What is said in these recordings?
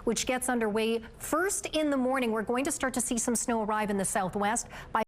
which gets underway first in the morning. We're going to start to see some snow arrive in the southwest by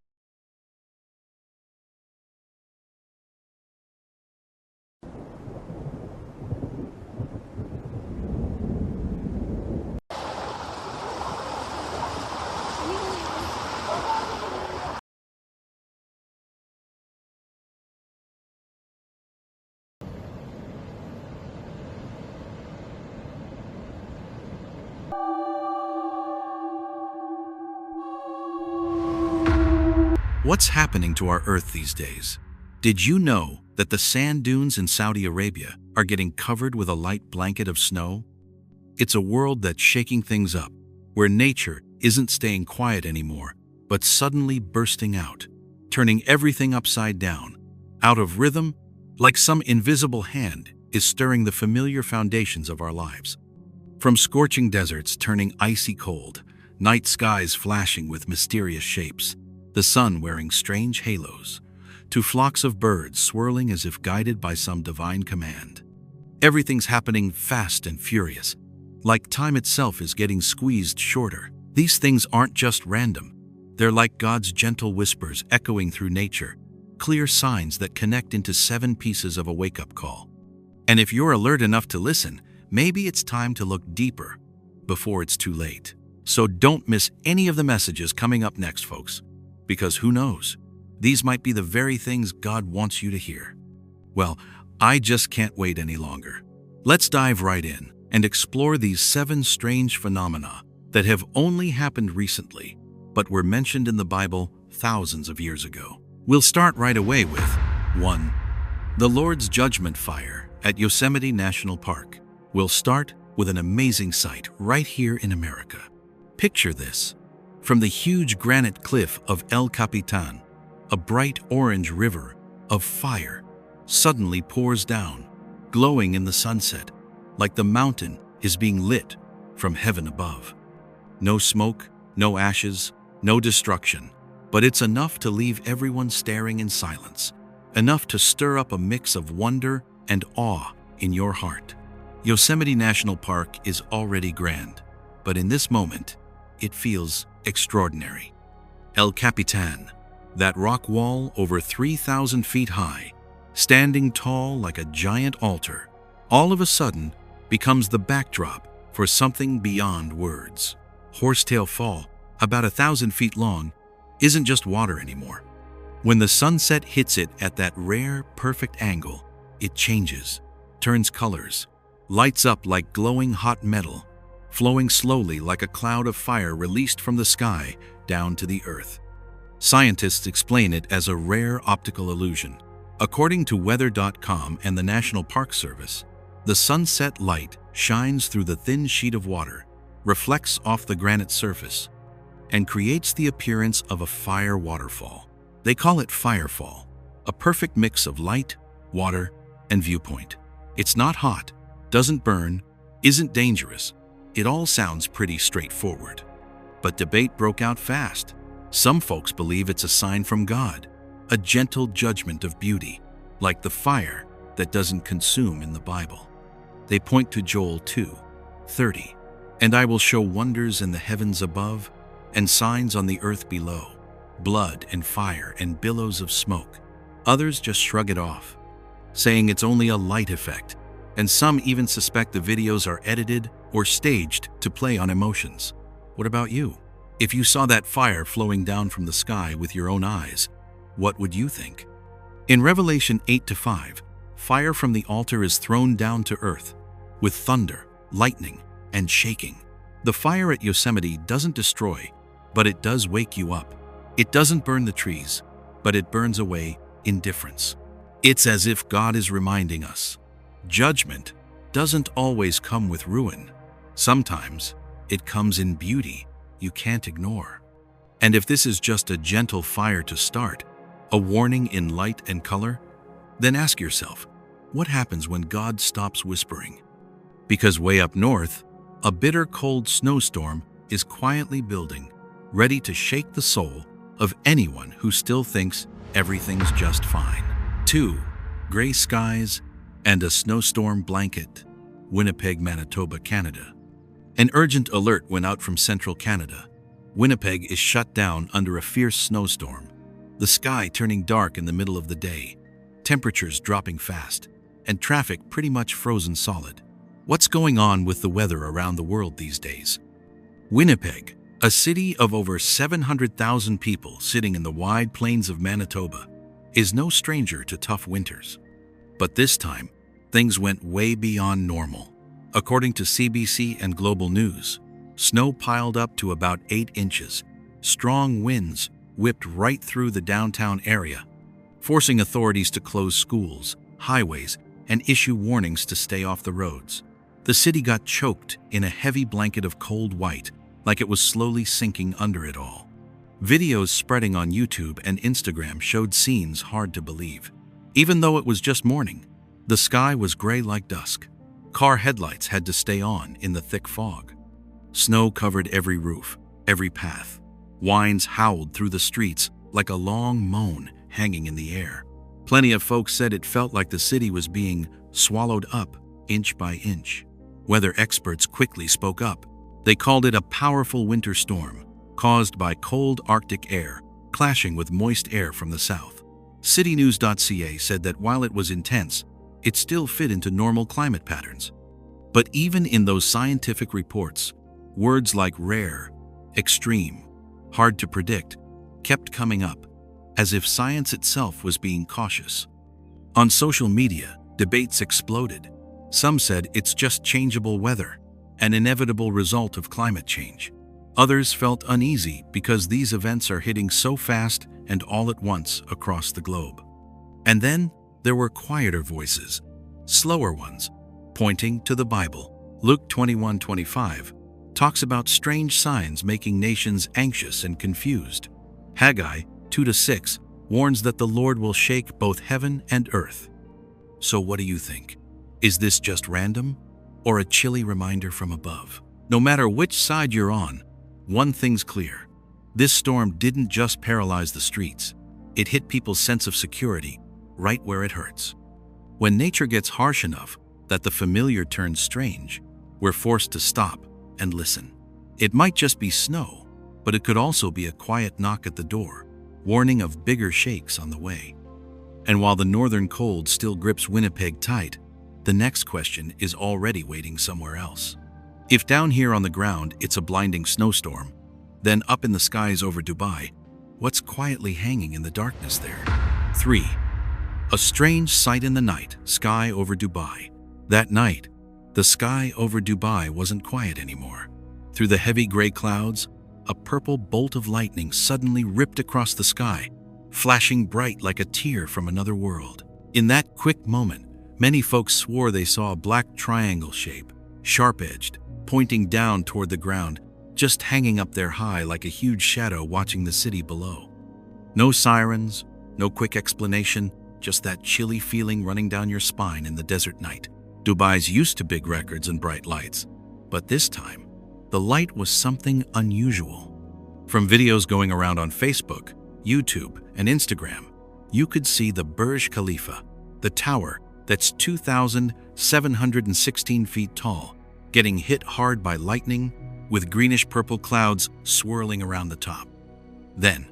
What's happening to our Earth these days? Did you know that the sand dunes in Saudi Arabia are getting covered with a light blanket of snow? It's a world that's shaking things up, where nature isn't staying quiet anymore, but suddenly bursting out, turning everything upside down, out of rhythm, like some invisible hand is stirring the familiar foundations of our lives. From scorching deserts turning icy cold, night skies flashing with mysterious shapes, the sun wearing strange halos, to flocks of birds swirling as if guided by some divine command. Everything's happening fast and furious, like time itself is getting squeezed shorter. These things aren't just random. They're like God's gentle whispers echoing through nature, clear signs that connect into 7 pieces of a wake-up call. And if you're alert enough to listen, maybe it's time to look deeper before it's too late. So don't miss any of the messages coming up next, folks. Because who knows, these might be the very things God wants you to hear. Well, I just can't wait any longer. Let's dive right in and explore these 7 strange phenomena that have only happened recently, but were mentioned in the Bible thousands of years ago. We'll start right away with 1. The Lord's Judgment Fire at Yosemite National Park. We'll start with an amazing sight right here in America. Picture this. From the huge granite cliff of El Capitan, a bright orange river of fire suddenly pours down, glowing in the sunset, like the mountain is being lit from heaven above. No smoke, no ashes, no destruction, but it's enough to leave everyone staring in silence, enough to stir up a mix of wonder and awe in your heart. Yosemite National Park is already grand, but in this moment, it feels extraordinary. El Capitan, that rock wall over 3,000 feet high, standing tall like a giant altar, all of a sudden becomes the backdrop for something beyond words. Horsetail Fall, about 1,000 feet long, isn't just water anymore. When the sunset hits it at that rare, perfect angle, it changes, turns colors, lights up like glowing hot metal, flowing slowly like a cloud of fire released from the sky down to the earth. Scientists explain it as a rare optical illusion. According to weather.com and the National Park Service, the sunset light shines through the thin sheet of water, reflects off the granite surface, and creates the appearance of a fire waterfall. They call it Firefall, a perfect mix of light, water, and viewpoint. It's not hot, doesn't burn, isn't dangerous. It all sounds pretty straightforward. But debate broke out fast. Some folks believe it's a sign from God, a gentle judgment of beauty, like the fire that doesn't consume in the Bible. They point to Joel 2:30, "And I will show wonders in the heavens above and signs on the earth below, blood and fire and billows of smoke." Others just shrug it off, saying it's only a light effect, and some even suspect the videos are edited or staged to play on emotions. What about you? If you saw that fire flowing down from the sky with your own eyes, what would you think? In Revelation 8-5, fire from the altar is thrown down to earth, with thunder, lightning, and shaking. The fire at Yosemite doesn't destroy, but it does wake you up. It doesn't burn the trees, but it burns away indifference. It's as if God is reminding us, judgment doesn't always come with ruin. Sometimes it comes in beauty you can't ignore. And if this is just a gentle fire to start, a warning in light and color, then ask yourself, what happens when God stops whispering? Because way up north, a bitter cold snowstorm is quietly building, ready to shake the soul of anyone who still thinks everything's just fine. 2. Gray skies and a snowstorm blanket. Winnipeg, Manitoba, Canada. An urgent alert went out from central Canada. Winnipeg is shut down under a fierce snowstorm. The sky turning dark in the middle of the day, temperatures dropping fast, and traffic pretty much frozen solid. What's going on with the weather around the world these days? Winnipeg, a city of over 700,000 people sitting in the wide plains of Manitoba, is no stranger to tough winters. But this time, things went way beyond normal. According to CBC and Global News, snow piled up to about 8 inches. Strong winds whipped right through the downtown area, forcing authorities to close schools, highways, and issue warnings to stay off the roads. The city got choked in a heavy blanket of cold white, like it was slowly sinking under it all. Videos spreading on YouTube and Instagram showed scenes hard to believe. Even though it was just morning, the sky was gray like dusk. Car headlights had to stay on in the thick fog. Snow covered every roof, every path. Winds howled through the streets like a long moan hanging in the air. Plenty of folks said it felt like the city was being swallowed up inch by inch. Weather experts quickly spoke up. They called it a powerful winter storm, caused by cold Arctic air clashing with moist air from the south. CityNews.ca said that while it was intense, it still fit into normal climate patterns. But even in those scientific reports, words like rare, extreme, hard to predict kept coming up, as if science itself was being cautious. On social media, debates exploded. Some said it's just changeable weather, an inevitable result of climate change. Others felt uneasy because these events are hitting so fast and all at once across the globe. And then there were quieter voices, slower ones, pointing to the Bible. Luke 21:25 talks about strange signs making nations anxious and confused. Haggai 2-6 warns that the Lord will shake both heaven and earth. So what do you think? Is this just random, or a chilly reminder from above? No matter which side you're on, one thing's clear. This storm didn't just paralyze the streets. It hit people's sense of security right where it hurts. When nature gets harsh enough that the familiar turns strange, we're forced to stop and listen. It might just be snow, but it could also be a quiet knock at the door, warning of bigger shakes on the way. And while the northern cold still grips Winnipeg tight, the next question is already waiting somewhere else. If down here on the ground it's a blinding snowstorm, then up in the skies over Dubai, what's quietly hanging in the darkness there? 3. A strange sight in the night sky over Dubai. That night, the sky over Dubai wasn't quiet anymore. Through the heavy gray clouds, a purple bolt of lightning suddenly ripped across the sky, flashing bright like a tear from another world. In that quick moment, many folks swore they saw a black triangle shape, sharp-edged, pointing down toward the ground, just hanging up there high like a huge shadow watching the city below. No sirens, no quick explanation, just that chilly feeling running down your spine in the desert night. Dubai's used to big records and bright lights, but this time, the light was something unusual. From videos going around on Facebook, YouTube, and Instagram, you could see the Burj Khalifa, the tower that's 2,716 feet tall, getting hit hard by lightning, with greenish-purple clouds swirling around the top. Then,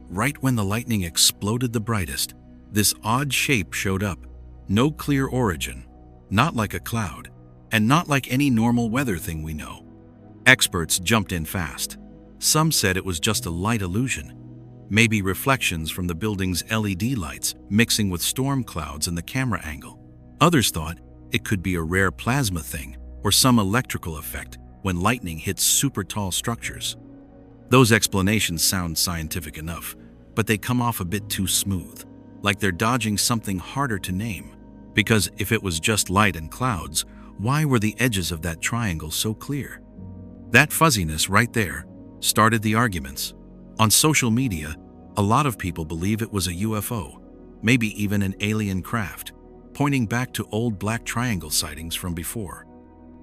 right when the lightning exploded the brightest, this odd shape showed up. No clear origin, not like a cloud, and not like any normal weather thing we know. Experts jumped in fast. Some said it was just a light illusion, maybe reflections from the building's LED lights mixing with storm clouds and the camera angle. Others thought it could be a rare plasma thing or some electrical effect when lightning hits super tall structures. Those explanations sound scientific enough, but they come off a bit too smooth, like they're dodging something harder to name. Because if it was just light and clouds, why were the edges of that triangle so clear? That fuzziness right there started the arguments. On social media, a lot of people believe it was a UFO, maybe even an alien craft, pointing back to old black triangle sightings from before.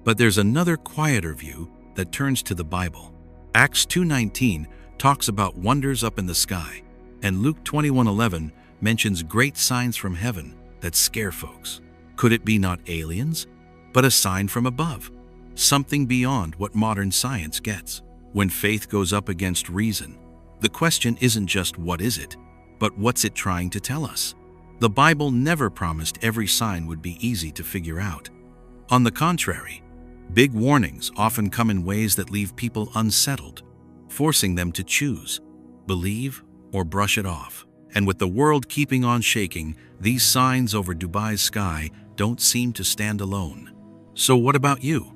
But there's another quieter view that turns to the Bible. Acts 2:19 talks about wonders up in the sky, and Luke 21:11 mentions great signs from heaven that scare folks. Could it be not aliens, but a sign from above? something beyond what modern science gets. When faith goes up against reason, the question isn't just what is it, but what's it trying to tell us? The Bible never promised every sign would be easy to figure out. On the contrary, big warnings often come in ways that leave people unsettled, forcing them to choose, believe, or brush it off. And with the world keeping on shaking, these signs over Dubai's sky don't seem to stand alone. So what about you?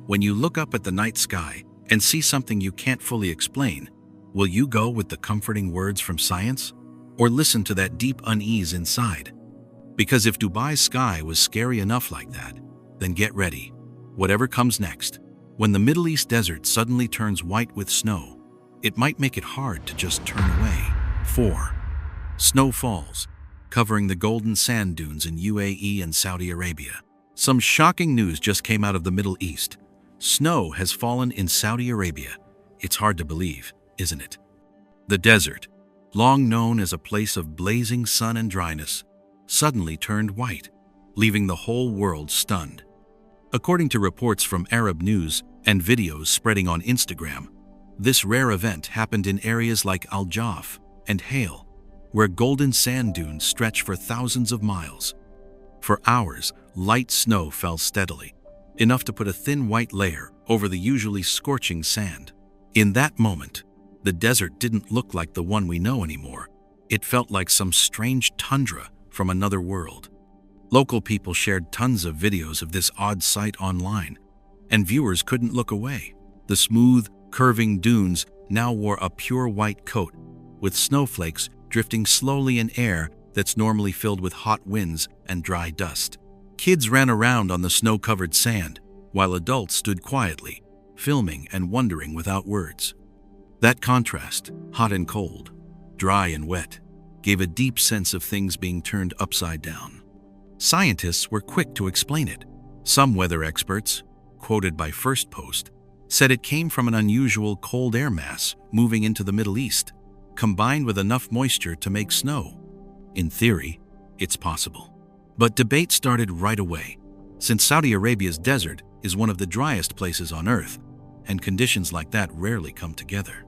When you look up at the night sky and see something you can't fully explain, will you go with the comforting words from science, or listen to that deep unease inside? Because if Dubai's sky was scary enough like that, then get ready. Whatever comes next, when the Middle East desert suddenly turns white with snow, it might make it hard to just turn away. 4. Snow falls, covering the golden sand dunes in UAE and Saudi Arabia. Some shocking news just came out of the Middle East. Snow has fallen in Saudi Arabia. It's hard to believe, isn't it? The desert, long known as a place of blazing sun and dryness, suddenly turned white, leaving the whole world stunned. According to reports from Arab news and videos spreading on Instagram, this rare event happened in areas like Al Jaf and Hale, where golden sand dunes stretch for thousands of miles. For hours, light snow fell steadily, enough to put a thin white layer over the usually scorching sand. In that moment, the desert didn't look like the one we know anymore. It felt like some strange tundra from another world. Local people shared tons of videos of this odd sight online, and viewers couldn't look away. The smooth, curving dunes now wore a pure white coat, with snowflakes drifting slowly in air that's normally filled with hot winds and dry dust. Kids ran around on the snow-covered sand, while adults stood quietly, filming and wondering without words. That contrast, hot and cold, dry and wet, gave a deep sense of things being turned upside down. Scientists were quick to explain it. Some weather experts, quoted by First Post, said it came from an unusual cold air mass moving into the Middle East, combined with enough moisture to make snow. In theory, it's possible. But debate started right away, since Saudi Arabia's desert is one of the driest places on Earth, and conditions like that rarely come together.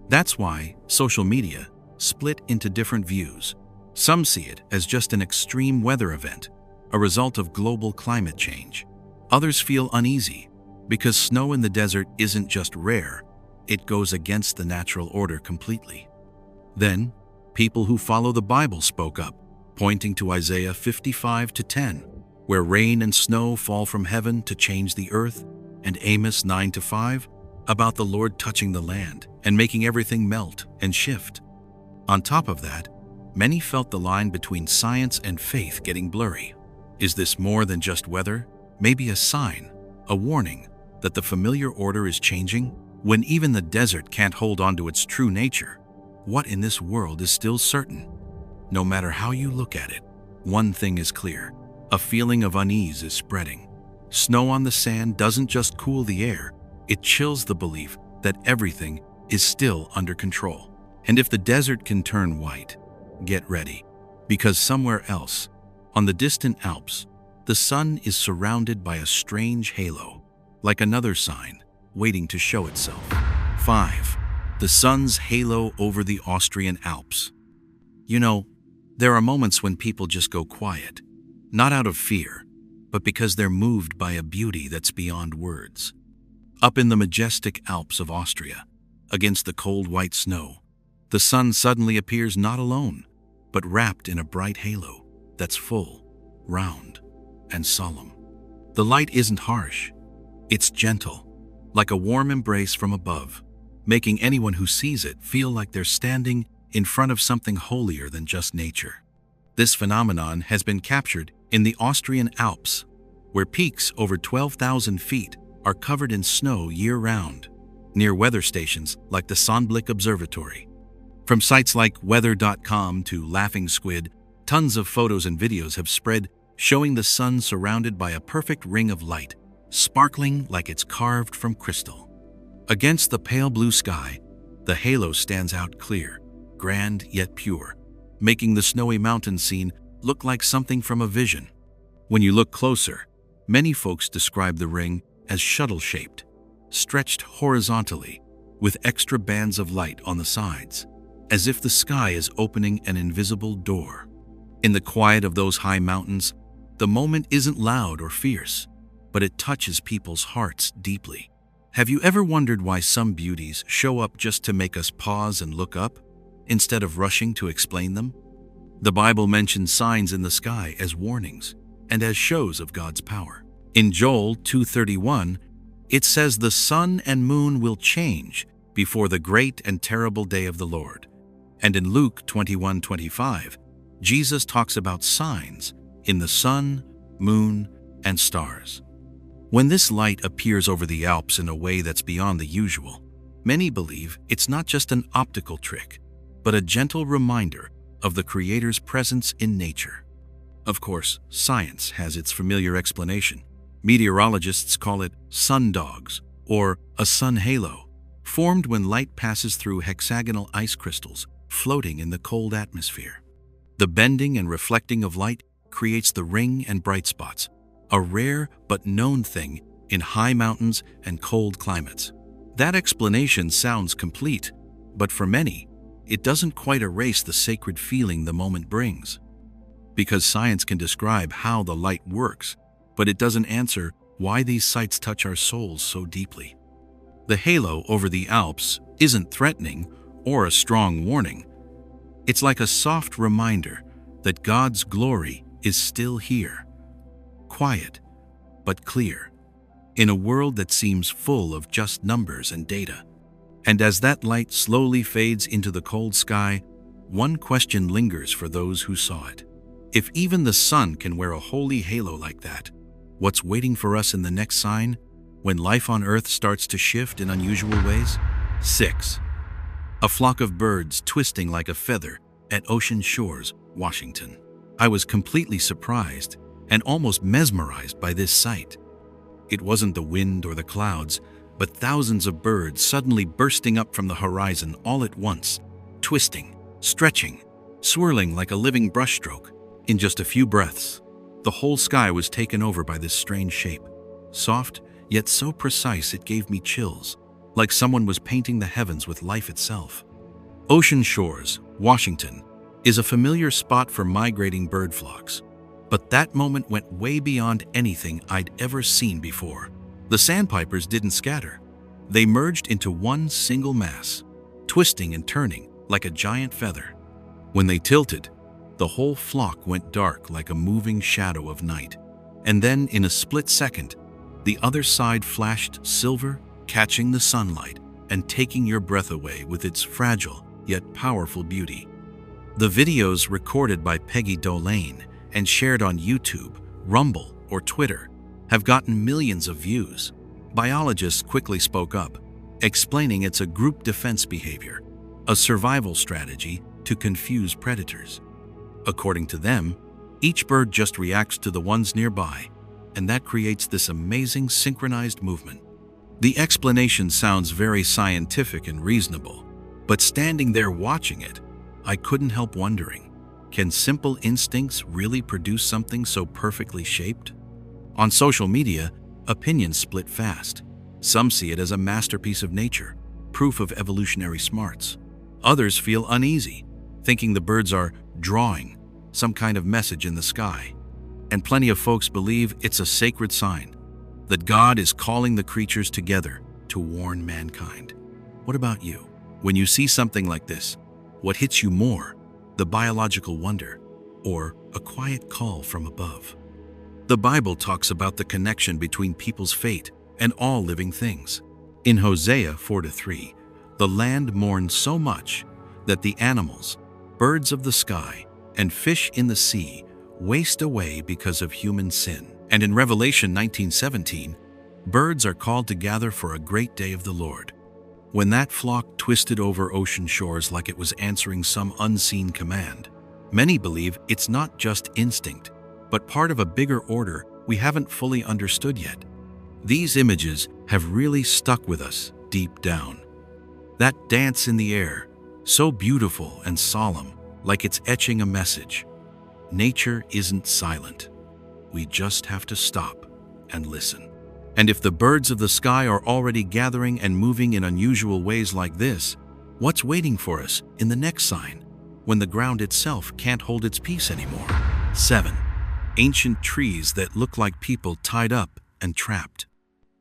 That's why social media split into different views. Some see it as just an extreme weather event, a result of global climate change. Others feel uneasy because snow in the desert isn't just rare, it goes against the natural order completely. Then, people who follow the Bible spoke up, pointing to Isaiah 55:10, where rain and snow fall from heaven to change the earth, and Amos 9:5, about the Lord touching the land and making everything melt and shift. On top of that, many felt the line between science and faith getting blurry. Is this more than just weather? Maybe a sign, a warning, that the familiar order is changing? When even the desert can't hold on to its true nature, what in this world is still certain? No matter how you look at it, one thing is clear. A feeling of unease is spreading. Snow on the sand doesn't just cool the air, it chills the belief that everything is still under control. And if the desert can turn white, get ready, because somewhere else, on the distant Alps, the sun is surrounded by a strange halo, like another sign waiting to show itself. 5. The sun's halo over the Austrian Alps. You know, there are moments when people just go quiet, not out of fear, but because they're moved by a beauty that's beyond words. Up in the majestic Alps of Austria, against the cold white snow, the sun suddenly appears not alone, but wrapped in a bright halo that's full, round, and solemn. The light isn't harsh, it's gentle, like a warm embrace from above, making anyone who sees it feel like they're standing in front of something holier than just nature. This phenomenon has been captured in the Austrian Alps, where peaks over 12,000 feet are covered in snow year-round, near weather stations like the Sonnenblick Observatory. From sites like weather.com to Laughing Squid, tons of photos and videos have spread showing the sun surrounded by a perfect ring of light, sparkling like it's carved from crystal. Against the pale blue sky, the halo stands out clear, grand yet pure, making the snowy mountain scene look like something from a vision. When you look closer, many folks describe the ring as shuttle-shaped, stretched horizontally, with extra bands of light on the sides, as if the sky is opening an invisible door. In the quiet of those high mountains, the moment isn't loud or fierce, but it touches people's hearts deeply. Have you ever wondered why some beauties show up just to make us pause and look up, instead of rushing to explain them? The Bible mentions signs in the sky as warnings and as shows of God's power. In Joel 2:31, it says the sun and moon will change before the great and terrible day of the Lord. And in Luke 21:25, Jesus talks about signs in the sun, moon, and stars. When this light appears over the Alps in a way that's beyond the usual, many believe it's not just an optical trick, but a gentle reminder of the Creator's presence in nature. Of course, science has its familiar explanation. Meteorologists call it sundogs, or a sun halo, formed when light passes through hexagonal ice crystals floating in the cold atmosphere. The bending and reflecting of light creates the ring and bright spots, a rare but known thing in high mountains and cold climates. That explanation sounds complete, but for many, it doesn't quite erase the sacred feeling the moment brings. Because science can describe how the light works, but it doesn't answer why these sights touch our souls so deeply. The halo over the Alps isn't threatening or a strong warning. It's like a soft reminder that God's glory is still here, quiet but clear, in a world that seems full of just numbers and data. And as that light slowly fades into the cold sky, one question lingers for those who saw it. If even the sun can wear a holy halo like that, what's waiting for us in the next sign, when life on Earth starts to shift in unusual ways? 6. A flock of birds twisting like a feather at Ocean Shores, Washington. I was completely surprised and almost mesmerized by this sight. It wasn't the wind or the clouds, but thousands of birds suddenly bursting up from the horizon all at once, twisting, stretching, swirling like a living brushstroke. In just a few breaths, the whole sky was taken over by this strange shape, soft yet so precise it gave me chills, like someone was painting the heavens with life itself. Ocean Shores, Washington, is a familiar spot for migrating bird flocks, but that moment went way beyond anything I'd ever seen before. The sandpipers didn't scatter. They merged into one single mass, twisting and turning like a giant feather. When they tilted, the whole flock went dark like a moving shadow of night. And then, in a split second, the other side flashed silver, catching the sunlight and taking your breath away with its fragile yet powerful beauty. The videos recorded by Peggy Dolane and shared on YouTube, Rumble, or Twitter have gotten millions of views. Biologists quickly spoke up, explaining it's a group defense behavior, a survival strategy to confuse predators. According to them, each bird just reacts to the ones nearby, and that creates this amazing synchronized movement. The explanation sounds very scientific and reasonable, but standing there watching it, I couldn't help wondering, can simple instincts really produce something so perfectly shaped? On social media, opinions split fast. Some see it as a masterpiece of nature, proof of evolutionary smarts. Others feel uneasy, thinking the birds are drawing some kind of message in the sky. And plenty of folks believe it's a sacred sign, that God is calling the creatures together to warn mankind. What about you? When you see something like this, what hits you more, the biological wonder or a quiet call from above? The Bible talks about the connection between people's fate and all living things. In Hosea 4:3, the land mourns so much that the animals, birds of the sky, and fish in the sea waste away because of human sin. And in Revelation 19:17, birds are called to gather for a great day of the Lord. When that flock twisted over ocean shores like it was answering some unseen command, many believe it's not just instinct, but part of a bigger order we haven't fully understood yet. These images have really stuck with us deep down. That dance in the air, so beautiful and solemn, like it's etching a message. Nature isn't silent. We just have to stop and listen. And if the birds of the sky are already gathering and moving in unusual ways like this, what's waiting for us in the next sign, when the ground itself can't hold its peace anymore? 7. Ancient trees that look like people tied up and trapped.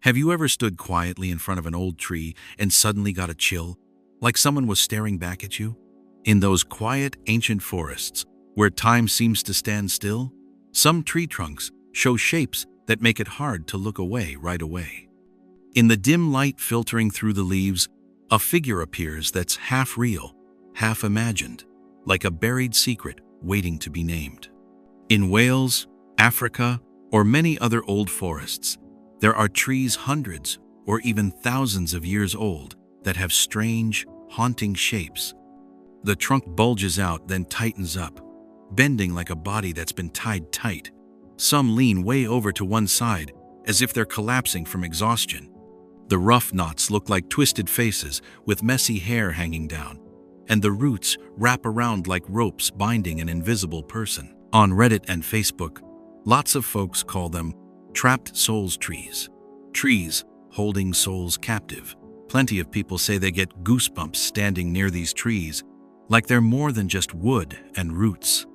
Have you ever stood quietly in front of an old tree and suddenly got a chill, like someone was staring back at you? In those quiet, ancient forests, where time seems to stand still, some tree trunks show shapes that make it hard to look away right away. In the dim light filtering through the leaves, a figure appears that's half real, half imagined, like a buried secret waiting to be named. In Wales, Africa, or many other old forests, there are trees hundreds or even thousands of years old that have strange, haunting shapes. The trunk bulges out, then tightens up, bending like a body that's been tied tight. Some lean way over to one side, as if they're collapsing from exhaustion. The rough knots look like twisted faces with messy hair hanging down, and the roots wrap around like ropes binding an invisible person. On Reddit and Facebook, lots of folks call them trapped souls trees. Trees holding souls captive. Plenty of people say they get goosebumps standing near these trees, like they're more than just wood and roots.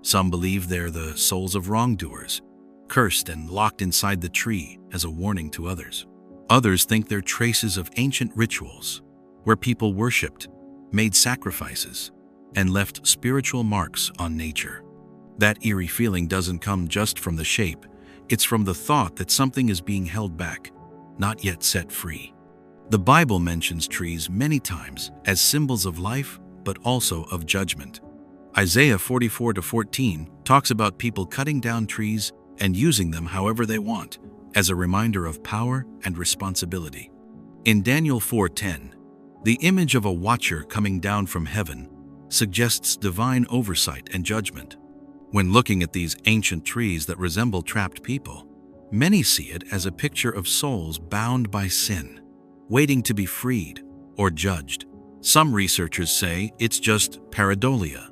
Some believe they're the souls of wrongdoers, cursed and locked inside the tree as a warning to others. Others think they're traces of ancient rituals, where people worshipped, made sacrifices, and left spiritual marks on nature. That eerie feeling doesn't come just from the shape, it's from the thought that something is being held back, not yet set free. The Bible mentions trees many times as symbols of life, but also of judgment. Isaiah 44:14 talks about people cutting down trees and using them however they want, as a reminder of power and responsibility. In Daniel 4:10, the image of a watcher coming down from heaven suggests divine oversight and judgment. When looking at these ancient trees that resemble trapped people, many see it as a picture of souls bound by sin, waiting to be freed or judged. Some researchers say it's just pareidolia,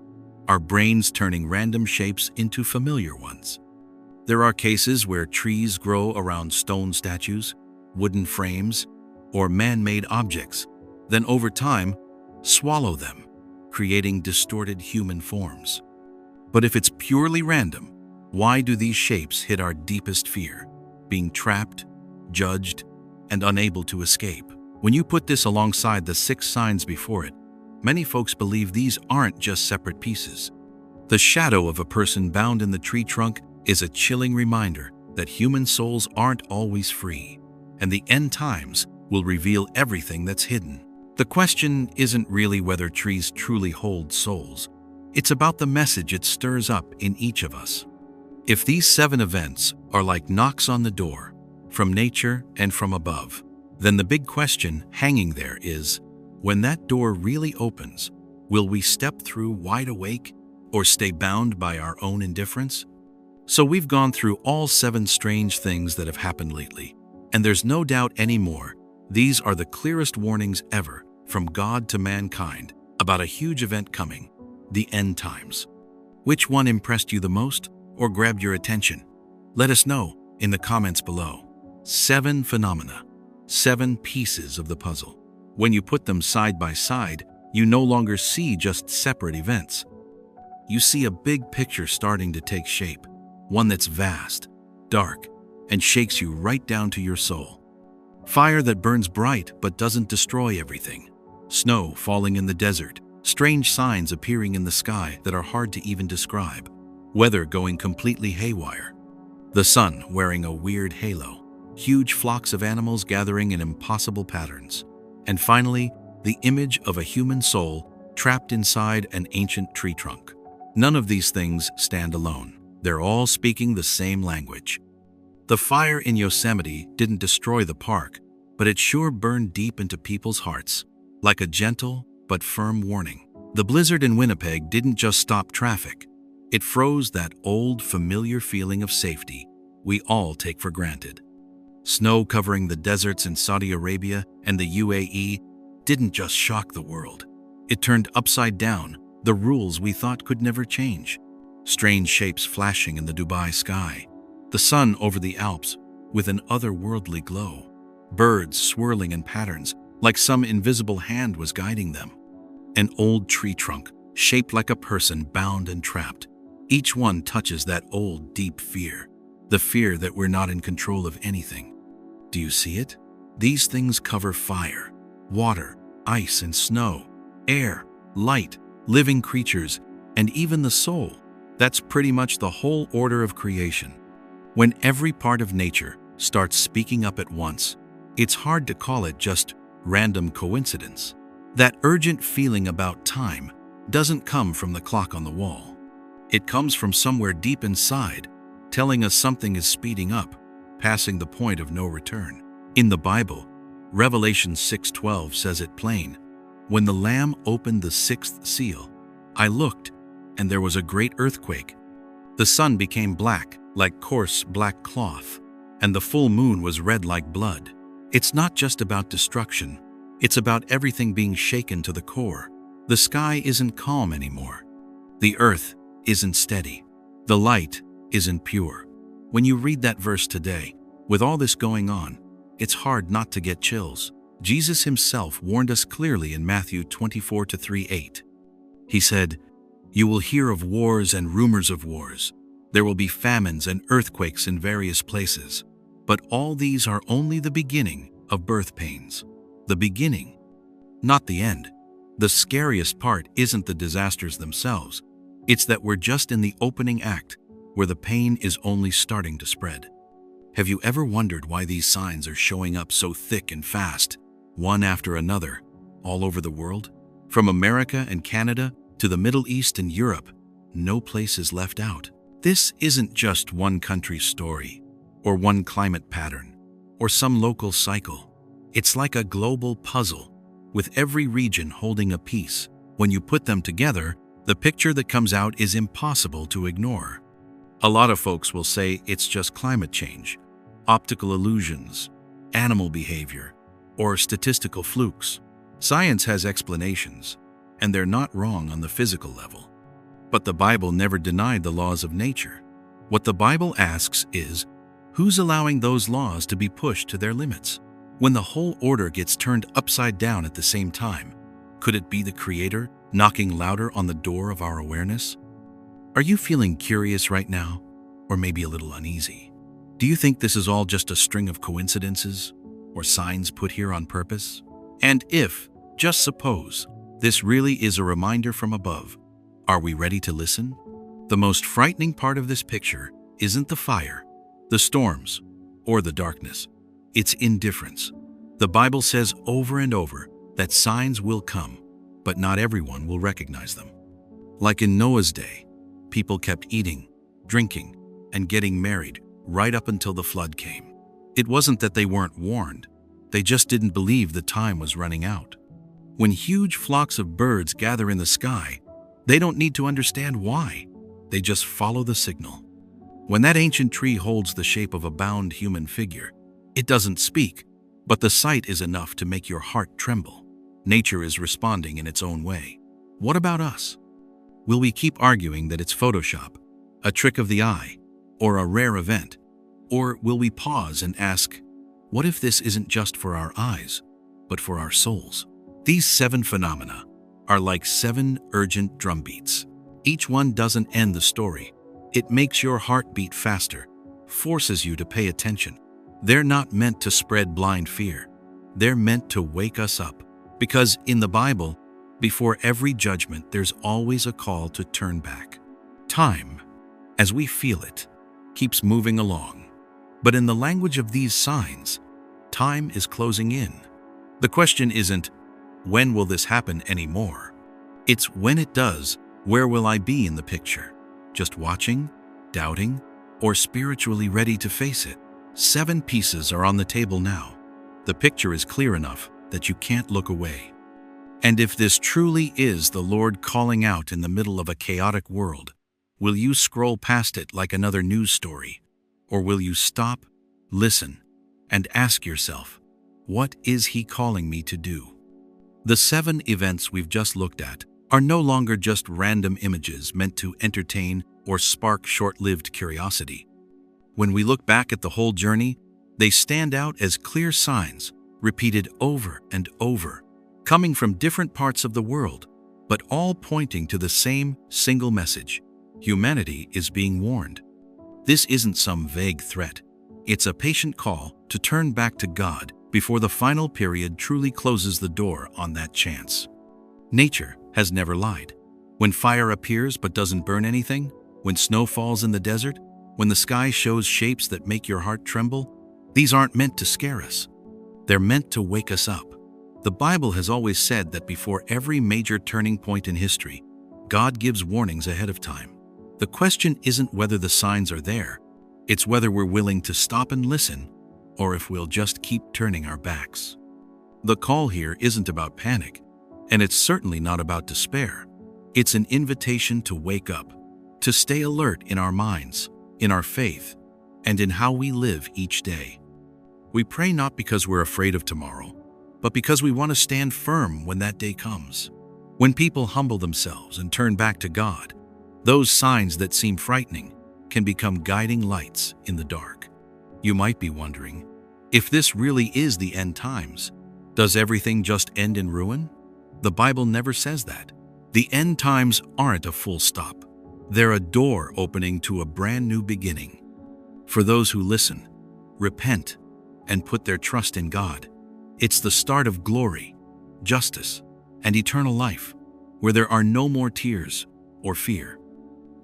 our brains turning random shapes into familiar ones. There are cases where trees grow around stone statues, wooden frames, or man-made objects, then over time, swallow them, creating distorted human forms. But if it's purely random, why do these shapes hit our deepest fear, being trapped, judged, and unable to escape? When you put this alongside the 6 signs before it, many folks believe these aren't just separate pieces. The shadow of a person bound in the tree trunk is a chilling reminder that human souls aren't always free, and the end times will reveal everything that's hidden. The question isn't really whether trees truly hold souls. It's about the message it stirs up in each of us. If these 7 events are like knocks on the door, from nature and from above, then the big question hanging there is, when that door really opens, will we step through wide awake or stay bound by our own indifference? So we've gone through all 7 strange things that have happened lately, and there's no doubt anymore, these are the clearest warnings ever from God to mankind about a huge event coming, the end times. Which one impressed you the most or grabbed your attention? Let us know in the comments below. 7 phenomena, 7 pieces of the puzzle. When you put them side by side, you no longer see just separate events. You see a big picture starting to take shape, one that's vast, dark, and shakes you right down to your soul. Fire that burns bright but doesn't destroy everything. Snow falling in the desert. Strange signs appearing in the sky that are hard to even describe. Weather going completely haywire. The sun wearing a weird halo. Huge flocks of animals gathering in impossible patterns. And finally, the image of a human soul trapped inside an ancient tree trunk. None of these things stand alone. They're all speaking the same language. The fire in Yosemite didn't destroy the park, but it sure burned deep into people's hearts, like a gentle but firm warning. The blizzard in Winnipeg didn't just stop traffic. It froze that old, familiar feeling of safety we all take for granted. Snow covering the deserts in Saudi Arabia and the UAE didn't just shock the world. It turned upside down the rules we thought could never change. Strange shapes flashing in the Dubai sky. The sun over the Alps with an otherworldly glow. Birds swirling in patterns, like some invisible hand was guiding them. An old tree trunk, shaped like a person bound and trapped. Each one touches that old, deep fear, the fear that we're not in control of anything. Do you see it? These things cover fire, water, ice and snow, air, light, living creatures, and even the soul. That's pretty much the whole order of creation. When every part of nature starts speaking up at once, it's hard to call it just random coincidence. That urgent feeling about time doesn't come from the clock on the wall. It comes from somewhere deep inside, telling us something is speeding up, passing the point of no return. In the Bible, Revelation 6:12 says it plain. When the Lamb opened the sixth seal, I looked, and there was a great earthquake. The sun became black, like coarse black cloth, and the full moon was red like blood. It's not just about destruction. It's about everything being shaken to the core. The sky isn't calm anymore. The earth isn't steady. The light isn't pure. When you read that verse today, with all this going on, it's hard not to get chills. Jesus himself warned us clearly in Matthew 24:3-8. He said, "You will hear of wars and rumors of wars. There will be famines and earthquakes in various places. But all these are only the beginning of birth pains." The beginning, not the end. The scariest part isn't the disasters themselves. It's that we're just in the opening act, where the pain is only starting to spread. Have you ever wondered why these signs are showing up so thick and fast, one after another, all over the world? From America and Canada to the Middle East and Europe, no place is left out. This isn't just one country's story, or one climate pattern, or some local cycle. It's like a global puzzle, with every region holding a piece. When you put them together, the picture that comes out is impossible to ignore. A lot of folks will say it's just climate change, optical illusions, animal behavior, or statistical flukes. Science has explanations, and they're not wrong on the physical level. But the Bible never denied the laws of nature. What the Bible asks is, who's allowing those laws to be pushed to their limits? When the whole order gets turned upside down at the same time, could it be the Creator knocking louder on the door of our awareness? Are you feeling curious right now, or maybe a little uneasy? Do you think this is all just a string of coincidences, or signs put here on purpose? And if, just suppose, this really is a reminder from above, are we ready to listen? The most frightening part of this picture isn't the fire, the storms, or the darkness. It's indifference. The Bible says over and over that signs will come, but not everyone will recognize them. Like in Noah's day, people kept eating, drinking, and getting married right up until the flood came. It wasn't that they weren't warned, they just didn't believe the time was running out. When huge flocks of birds gather in the sky, they don't need to understand why. They just follow the signal. When that ancient tree holds the shape of a bound human figure, it doesn't speak, but the sight is enough to make your heart tremble. Nature is responding in its own way. What about us? Will we keep arguing that it's Photoshop, a trick of the eye, or a rare event? Or will we pause and ask, what if this isn't just for our eyes, but for our souls? These 7 phenomena are like 7 urgent drumbeats. Each one doesn't end the story. It makes your heart beat faster, forces you to pay attention. They're not meant to spread blind fear. They're meant to wake us up. Because in the Bible, before every judgment, there's always a call to turn back. Time, as we feel it, keeps moving along. But in the language of these signs, time is closing in. The question isn't, when will this happen anymore? It's when it does, where will I be in the picture? Just watching, doubting, or spiritually ready to face it? 7 pieces are on the table now. The picture is clear enough that you can't look away. And if this truly is the Lord calling out in the middle of a chaotic world, will you scroll past it like another news story? Or will you stop, listen, and ask yourself, what is He calling me to do? The 7 events we've just looked at are no longer just random images meant to entertain or spark short-lived curiosity. When we look back at the whole journey, They stand out as clear signs, repeated over and over, coming from different parts of the world, but all pointing to the same single message: humanity is being warned. This isn't some vague threat. It's a patient call to turn back to God before the final period truly closes the door on that chance. Nature has never lied. When fire appears but doesn't burn anything, when snow falls in the desert, when the sky shows shapes that make your heart tremble, these aren't meant to scare us. They're meant to wake us up. The Bible has always said that before every major turning point in history, God gives warnings ahead of time. The question isn't whether the signs are there, it's whether we're willing to stop and listen, or if we'll just keep turning our backs. The call here isn't about panic, and it's certainly not about despair. It's an invitation to wake up, to stay alert in our minds, in our faith, and in how we live each day. We pray not because we're afraid of tomorrow, but because we want to stand firm when that day comes. When people humble themselves and turn back to God, those signs that seem frightening can become guiding lights in the dark. You might be wondering, if this really is the end times, does everything just end in ruin? The Bible never says that. The end times aren't a full stop. They're a door opening to a brand new beginning. For those who listen, repent, and put their trust in God, it's the start of glory, justice, and eternal life, where there are no more tears or fear.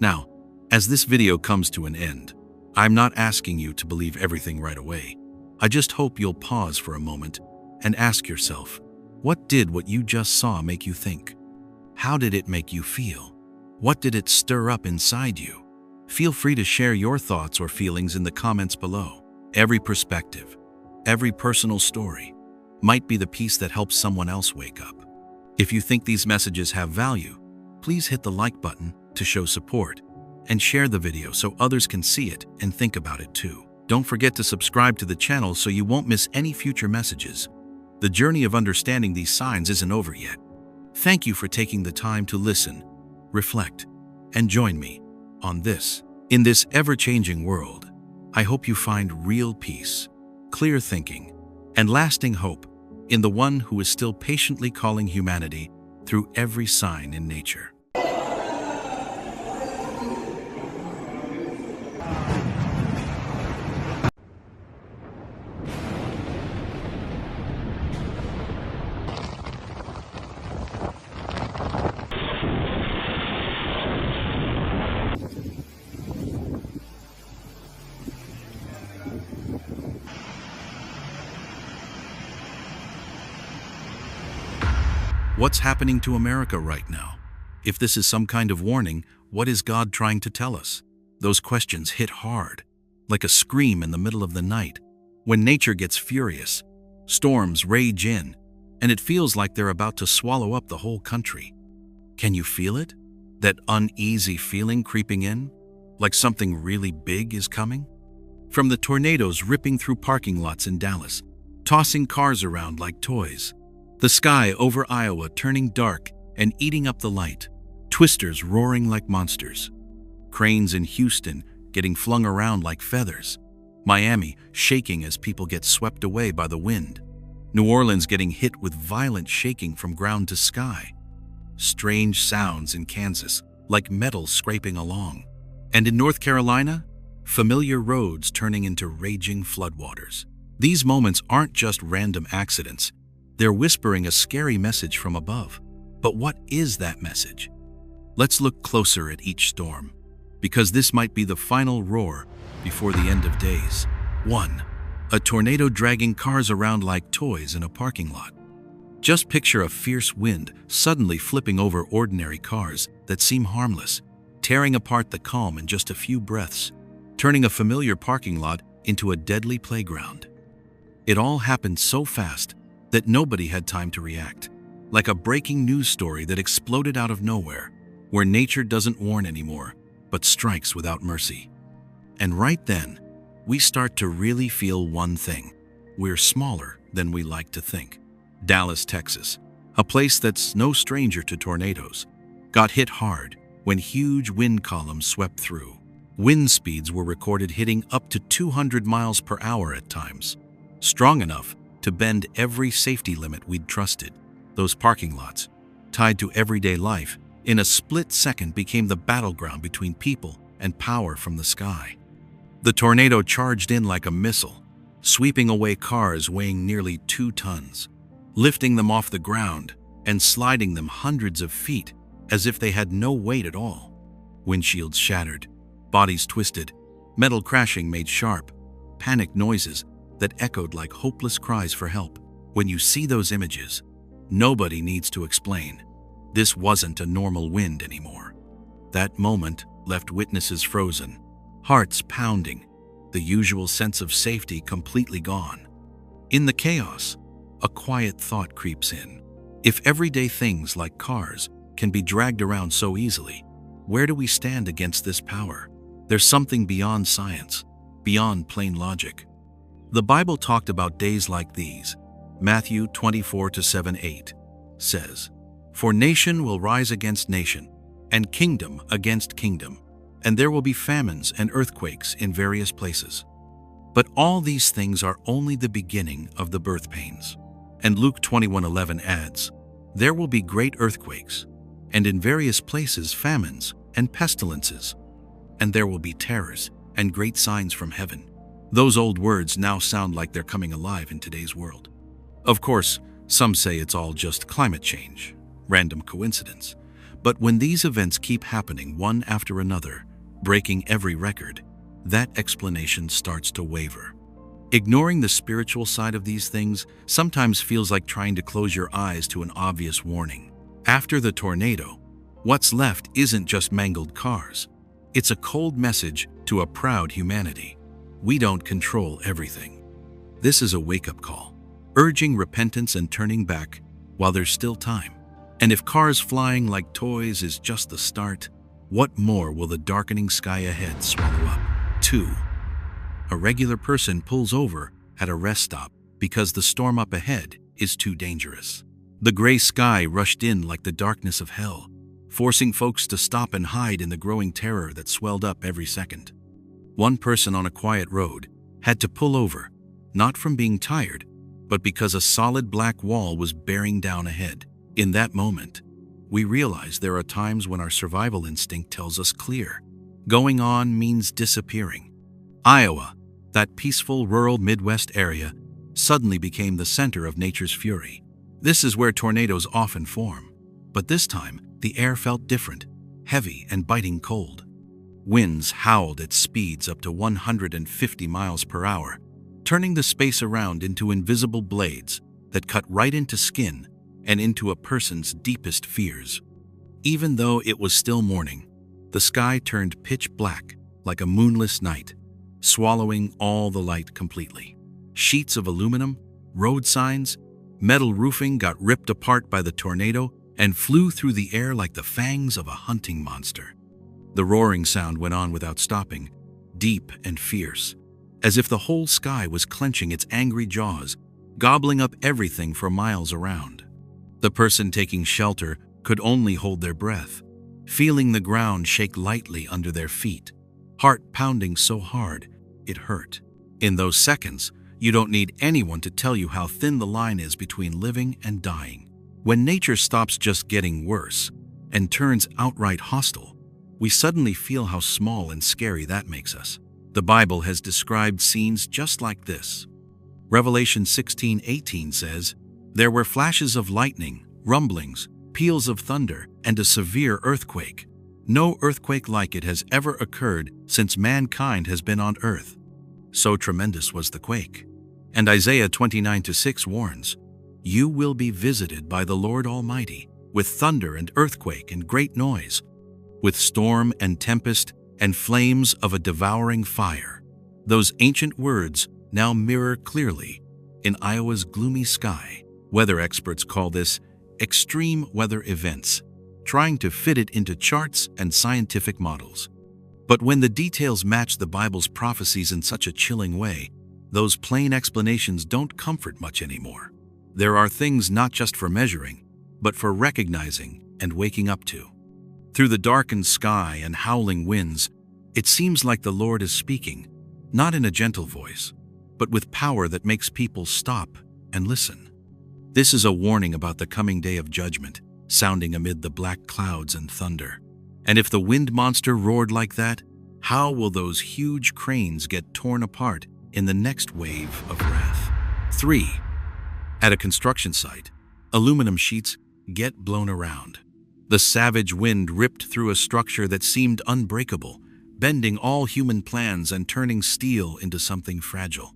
Now, as this video comes to an end, I'm not asking you to believe everything right away. I just hope you'll pause for a moment and ask yourself, what did what you just saw make you think? How did it make you feel? What did it stir up inside you? Feel free to share your thoughts or feelings in the comments below. Every perspective, every personal story might be the piece that helps someone else wake up. If you think these messages have value, please hit the like button to show support and share the video so others can see it and think about it too. Don't forget to subscribe to the channel so you won't miss any future messages. The journey of understanding these signs isn't over yet. Thank you for taking the time to listen, reflect, and join me on this. In this ever-changing world, I hope you find real peace, clear thinking, and lasting hope in the one who is still patiently calling humanity through every sign in nature. What's happening to America right now? If this is some kind of warning, what is God trying to tell us? Those questions hit hard, like a scream in the middle of the night. When nature gets furious, storms rage in, and it feels like they're about to swallow up the whole country. Can you feel it? That uneasy feeling creeping in? Like something really big is coming? From the tornadoes ripping through parking lots in Dallas, tossing cars around like toys, the sky over Iowa turning dark and eating up the light, twisters roaring like monsters, cranes in Houston getting flung around like feathers, Miami shaking as people get swept away by the wind, New Orleans getting hit with violent shaking from ground to sky, strange sounds in Kansas like metal scraping along, and in North Carolina, familiar roads turning into raging floodwaters. These moments aren't just random accidents. They're whispering a scary message from above. But what is that message? Let's look closer at each storm, because this might be the final roar before the end of days. 1. A tornado dragging cars around like toys in a parking lot. Just picture a fierce wind suddenly flipping over ordinary cars that seem harmless, tearing apart the calm in just a few breaths, turning a familiar parking lot into a deadly playground. It all happened so fast that nobody had time to react, like a breaking news story that exploded out of nowhere, where nature doesn't warn anymore, but strikes without mercy. And right then, we start to really feel one thing: we're smaller than we like to think. Dallas, Texas, a place that's no stranger to tornadoes, got hit hard when huge wind columns swept through. Wind speeds were recorded hitting up to 200 miles per hour at times, strong enough to bend every safety limit we'd trusted. Those parking lots, tied to everyday life, in a split second became the battleground between people and power from the sky. The tornado charged in like a missile, sweeping away cars weighing nearly 2 tons, lifting them off the ground and sliding them hundreds of feet as if they had no weight at all. Windshields shattered, bodies twisted, metal crashing made sharp, panicked noises that echoed like hopeless cries for help. When you see those images, nobody needs to explain. This wasn't a normal wind anymore. That moment left witnesses frozen, hearts pounding, the usual sense of safety completely gone. In the chaos, a quiet thought creeps in. If everyday things like cars can be dragged around so easily, where do we stand against this power? There's something beyond science, beyond plain logic. The Bible talked about days like these. Matthew 24:7-8 says, "For nation will rise against nation, and kingdom against kingdom, and there will be famines and earthquakes in various places. But all these things are only the beginning of the birth pains." And Luke 21:11 adds, "There will be great earthquakes, and in various places famines and pestilences, and there will be terrors and great signs from heaven." Those old words now sound like they're coming alive in today's world. Of course, some say it's all just climate change, random coincidence. But when these events keep happening one after another, breaking every record, that explanation starts to waver. Ignoring the spiritual side of these things sometimes feels like trying to close your eyes to an obvious warning. After the tornado, what's left isn't just mangled cars. It's a cold message to a proud humanity. We don't control everything. This is a wake-up call, urging repentance and turning back while there's still time. And if cars flying like toys is just the start, what more will the darkening sky ahead swallow up? 2. A regular person pulls over at a rest stop because the storm up ahead is too dangerous. The gray sky rushed in like the darkness of hell, forcing folks to stop and hide in the growing terror that swelled up every second. One person on a quiet road had to pull over, not from being tired, but because a solid black wall was bearing down ahead. In that moment, we realize there are times when our survival instinct tells us clear. Going on means disappearing. Iowa, that peaceful rural Midwest area, suddenly became the center of nature's fury. This is where tornadoes often form. But this time, the air felt different, heavy and biting cold. Winds howled at speeds up to 150 miles per hour, turning the space around into invisible blades that cut right into skin and into a person's deepest fears. Even though it was still morning, the sky turned pitch black like a moonless night, swallowing all the light completely. Sheets of aluminum, road signs, metal roofing got ripped apart by the tornado and flew through the air like the fangs of a hunting monster. The roaring sound went on without stopping, deep and fierce, as if the whole sky was clenching its angry jaws, gobbling up everything for miles around. The person taking shelter could only hold their breath, feeling the ground shake lightly under their feet, heart pounding so hard it hurt. In those seconds, you don't need anyone to tell you how thin the line is between living and dying. When nature stops just getting worse and turns outright hostile, we suddenly feel how small and scary that makes us. The Bible has described scenes just like this. Revelation 16:18 says, "There were flashes of lightning, rumblings, peals of thunder, and a severe earthquake. No earthquake like it has ever occurred since mankind has been on earth." So tremendous was the quake. And Isaiah 29:6 warns, "You will be visited by the Lord Almighty with thunder and earthquake and great noise, with storm and tempest and flames of a devouring fire." Those ancient words now mirror clearly in Iowa's gloomy sky. Weather experts call this extreme weather events, trying to fit it into charts and scientific models. But when the details match the Bible's prophecies in such a chilling way, those plain explanations don't comfort much anymore. There are things not just for measuring, but for recognizing and waking up to. Through the darkened sky and howling winds, It seems like the Lord is speaking, not in a gentle voice, but with power that makes people stop and listen. This is a warning about the coming day of judgment, sounding amid the black clouds and thunder. And if the wind monster roared like that, how will those huge cranes get torn apart in the next wave of wrath? 3. At a construction site, aluminum sheets get blown around. The savage wind ripped through a structure that seemed unbreakable, bending all human plans and turning steel into something fragile.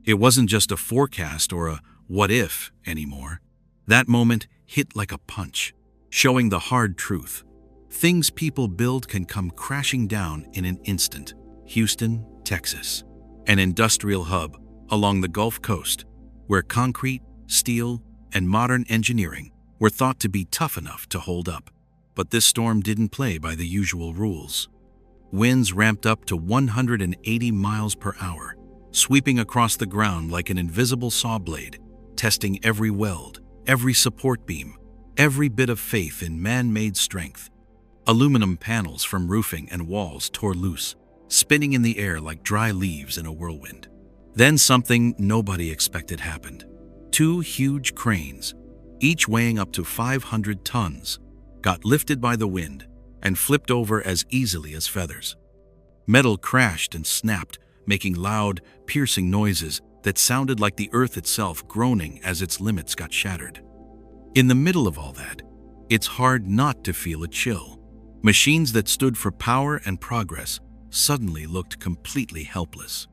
It wasn't just a forecast or a what if anymore. That moment hit like a punch, showing the hard truth. Things people build can come crashing down in an instant. Houston, Texas, an industrial hub along the Gulf Coast, where concrete, steel, and modern engineering were thought to be tough enough to hold up. But this storm didn't play by the usual rules. Winds ramped up to 180 miles per hour, sweeping across the ground like an invisible saw blade, testing every weld, every support beam, every bit of faith in man-made strength. Aluminum panels from roofing and walls tore loose, spinning in the air like dry leaves in a whirlwind. Then something nobody expected happened. 2 huge cranes, each weighing up to 500 tons, got lifted by the wind and flipped over as easily as feathers. Metal crashed and snapped, making loud, piercing noises that sounded like the earth itself groaning as its limits got shattered. In the middle of all that, it's hard not to feel a chill. Machines that stood for power and progress suddenly looked completely helpless.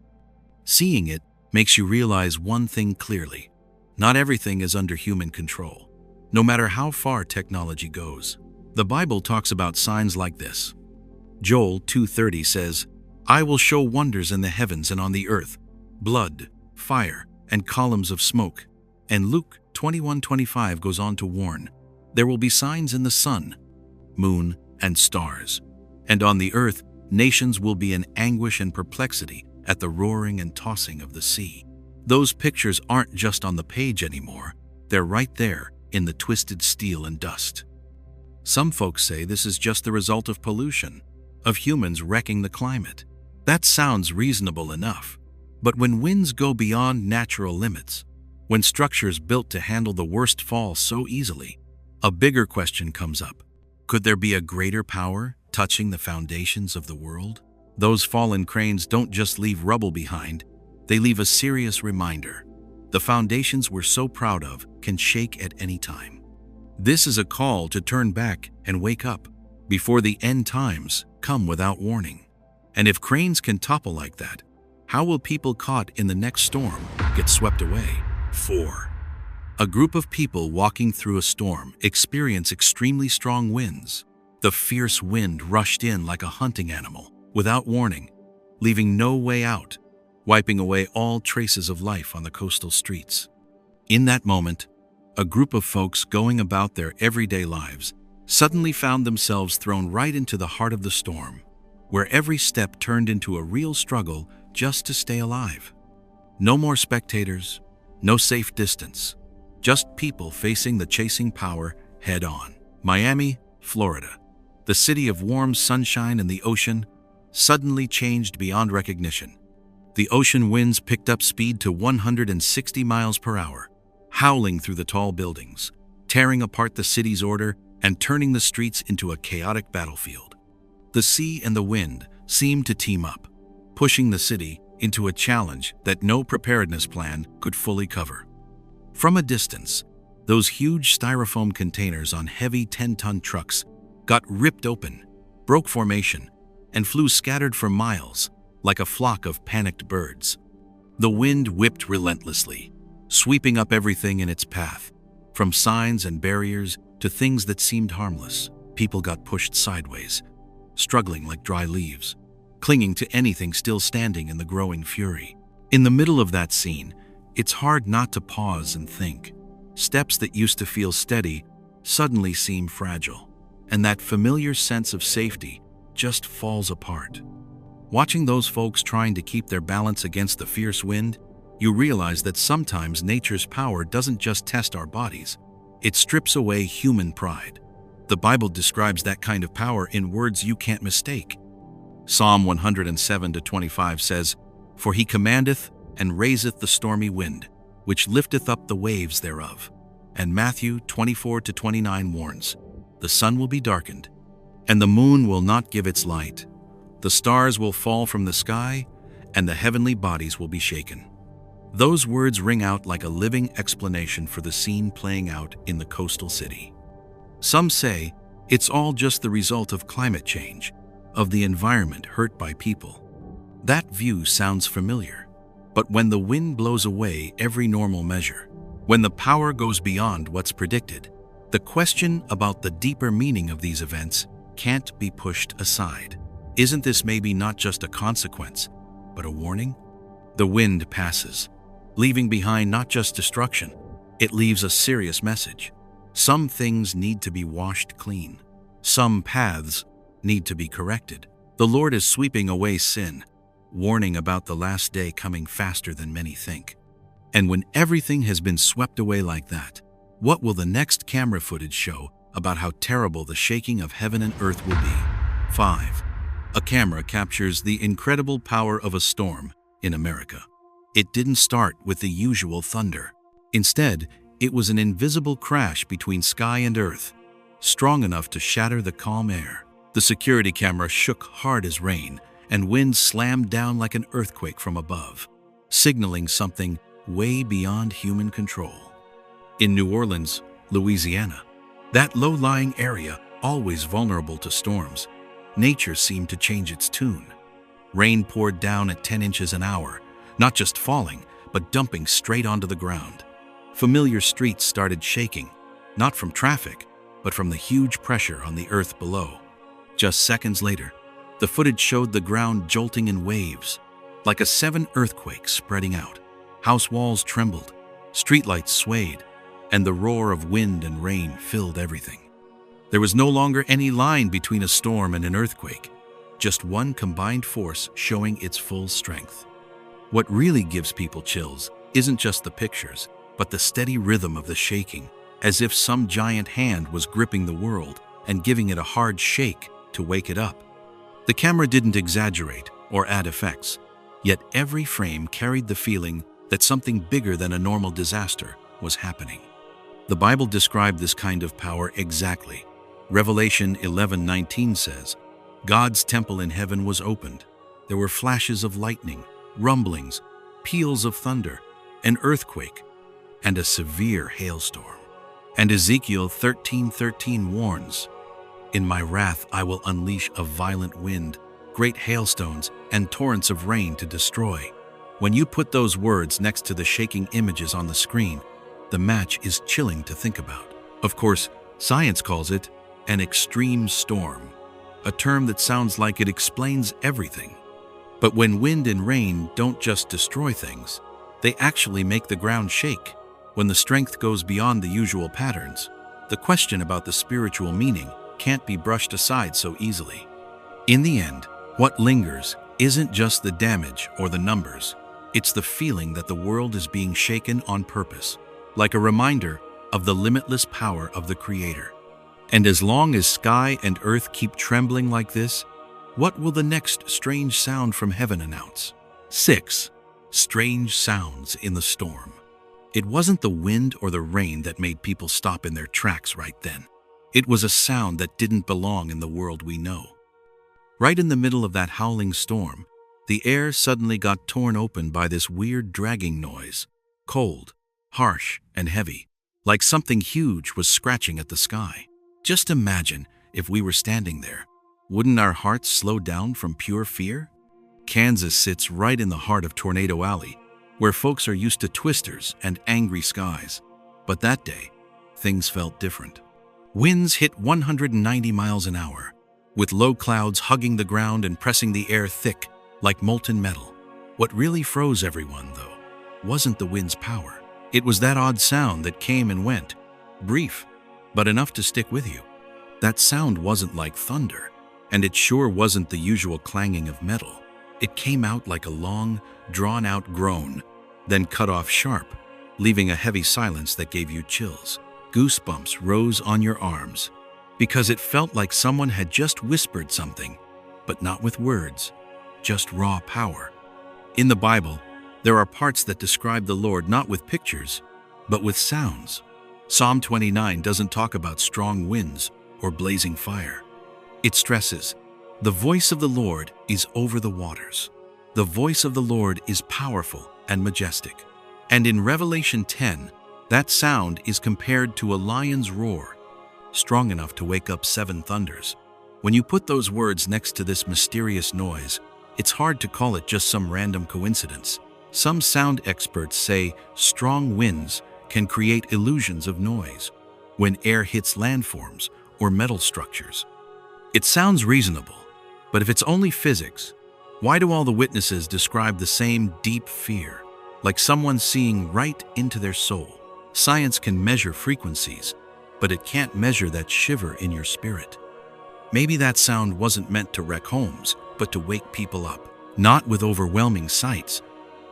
Seeing it makes you realize one thing clearly: not everything is under human control, no matter how far technology goes. The Bible talks about signs like this. Joel 2:30 says, "I will show wonders in the heavens and on the earth, blood, fire, and columns of smoke." And Luke 21:25 goes on to warn, "There will be signs in the sun, moon, and stars. And on the earth, nations will be in anguish and perplexity at the roaring and tossing of the sea." Those pictures aren't just on the page anymore. They're right there in the twisted steel and dust. Some folks say this is just the result of pollution, of humans wrecking the climate. That sounds reasonable enough. But when winds go beyond natural limits, when structures built to handle the worst fall so easily, a bigger question comes up. Could there be a greater power touching the foundations of the world? Those fallen cranes don't just leave rubble behind, they leave a serious reminder. The foundations we're so proud of can shake at any time. This is a call to turn back and wake up before the end times come without warning. And if cranes can topple like that, how will people caught in the next storm get swept away? 4. A group of people walking through a storm experience extremely strong winds. The fierce wind rushed in like a hunting animal, without warning, leaving no way out, wiping away all traces of life on the coastal streets. In that moment, a group of folks going about their everyday lives suddenly found themselves thrown right into the heart of the storm, where every step turned into a real struggle just to stay alive. No more spectators, no safe distance, just people facing the chasing power head-on. Miami, Florida, the city of warm sunshine and the ocean, suddenly changed beyond recognition. The ocean winds picked up speed to 160 miles per hour, howling through the tall buildings, tearing apart the city's order and turning the streets into a chaotic battlefield. The sea and the wind seemed to team up, pushing the city into a challenge that no preparedness plan could fully cover. From a distance, those huge styrofoam containers on heavy 10-ton trucks got ripped open, broke formation, and flew scattered for miles like a flock of panicked birds. The wind whipped relentlessly, sweeping up everything in its path, from signs and barriers to things that seemed harmless. People got pushed sideways, struggling like dry leaves, clinging to anything still standing in the growing fury. In the middle of that scene, it's hard not to pause and think. Steps that used to feel steady suddenly seem fragile, and that familiar sense of safety just falls apart. Watching those folks trying to keep their balance against the fierce wind, you realize that sometimes nature's power doesn't just test our bodies, it strips away human pride. The Bible describes that kind of power in words you can't mistake. Psalm 107:25 says, "For he commandeth and raiseth the stormy wind, which lifteth up the waves thereof." And Matthew 24:29 warns, "The sun will be darkened, and the moon will not give its light. The stars will fall from the sky, and the heavenly bodies will be shaken." Those words ring out like a living explanation for the scene playing out in the coastal city. Some say it's all just the result of climate change, of the environment hurt by people. That view sounds familiar. But when the wind blows away every normal measure, when the power goes beyond what's predicted, the question about the deeper meaning of these events can't be pushed aside. Isn't this maybe not just a consequence, but a warning? The wind passes, leaving behind not just destruction, it leaves a serious message. Some things need to be washed clean. Some paths need to be corrected. The Lord is sweeping away sin, warning about the last day coming faster than many think. And when everything has been swept away like that, what will the next camera footage show about how terrible the shaking of heaven and earth will be? 5. A camera captures the incredible power of a storm in America. It didn't start with the usual thunder. Instead, it was an invisible crash between sky and earth, strong enough to shatter the calm air. The security camera shook hard as rain, and wind slammed down like an earthquake from above, signaling something way beyond human control. In New Orleans, Louisiana, that low-lying area always vulnerable to storms, nature seemed to change its tune. Rain poured down at 10 inches an hour, not just falling, but dumping straight onto the ground. Familiar streets started shaking, not from traffic, but from the huge pressure on the earth below. Just seconds later, the footage showed the ground jolting in waves, like a 7 earthquake spreading out. House walls trembled, streetlights swayed, and the roar of wind and rain filled everything. There was no longer any line between a storm and an earthquake, just one combined force showing its full strength. What really gives people chills isn't just the pictures, but the steady rhythm of the shaking, as if some giant hand was gripping the world and giving it a hard shake to wake it up. The camera didn't exaggerate or add effects, yet every frame carried the feeling that something bigger than a normal disaster was happening. The Bible described this kind of power exactly. Revelation 11:19 says, "God's temple in heaven was opened. There were flashes of lightning, rumblings, peals of thunder, an earthquake, and a severe hailstorm." And Ezekiel 13:13 warns, "In my wrath I will unleash a violent wind, great hailstones, and torrents of rain to destroy." When you put those words next to the shaking images on the screen, the match is chilling to think about. Of course, science calls it an extreme storm, a term that sounds like it explains everything. But when wind and rain don't just destroy things, they actually make the ground shake. When the strength goes beyond the usual patterns, the question about the spiritual meaning can't be brushed aside so easily. In the end, what lingers isn't just the damage or the numbers, it's the feeling that the world is being shaken on purpose, like a reminder of the limitless power of the Creator. And as long as sky and earth keep trembling like this, what will the next strange sound from heaven announce? 6. Strange sounds in the storm. It wasn't the wind or the rain that made people stop in their tracks right then. It was a sound that didn't belong in the world we know. Right in the middle of that howling storm, the air suddenly got torn open by this weird dragging noise, cold, harsh, and heavy, like something huge was scratching at the sky. Just imagine if we were standing there. Wouldn't our hearts slow down from pure fear? Kansas sits right in the heart of Tornado Alley, where folks are used to twisters and angry skies. But that day, things felt different. Winds hit 190 miles an hour, with low clouds hugging the ground and pressing the air thick like molten metal. What really froze everyone, though, wasn't the wind's power. It was that odd sound that came and went, brief, but enough to stick with you. That sound wasn't like thunder, and it sure wasn't the usual clanging of metal. It came out like a long, drawn-out groan, then cut off sharp, leaving a heavy silence that gave you chills. Goosebumps rose on your arms, because it felt like someone had just whispered something, but not with words, just raw power. In the Bible, there are parts that describe the Lord not with pictures, but with sounds. Psalm 29 doesn't talk about strong winds or blazing fire. It stresses, "The voice of the Lord is over the waters." The voice of the Lord is powerful and majestic. And in Revelation 10, that sound is compared to a lion's roar, strong enough to wake up 7 thunders. When you put those words next to this mysterious noise, it's hard to call it just some random coincidence. Some sound experts say strong winds can create illusions of noise when air hits landforms or metal structures. It sounds reasonable, but if it's only physics, why do all the witnesses describe the same deep fear, like someone seeing right into their soul? Science can measure frequencies, but it can't measure that shiver in your spirit. Maybe that sound wasn't meant to wreck homes, but to wake people up, not with overwhelming sights,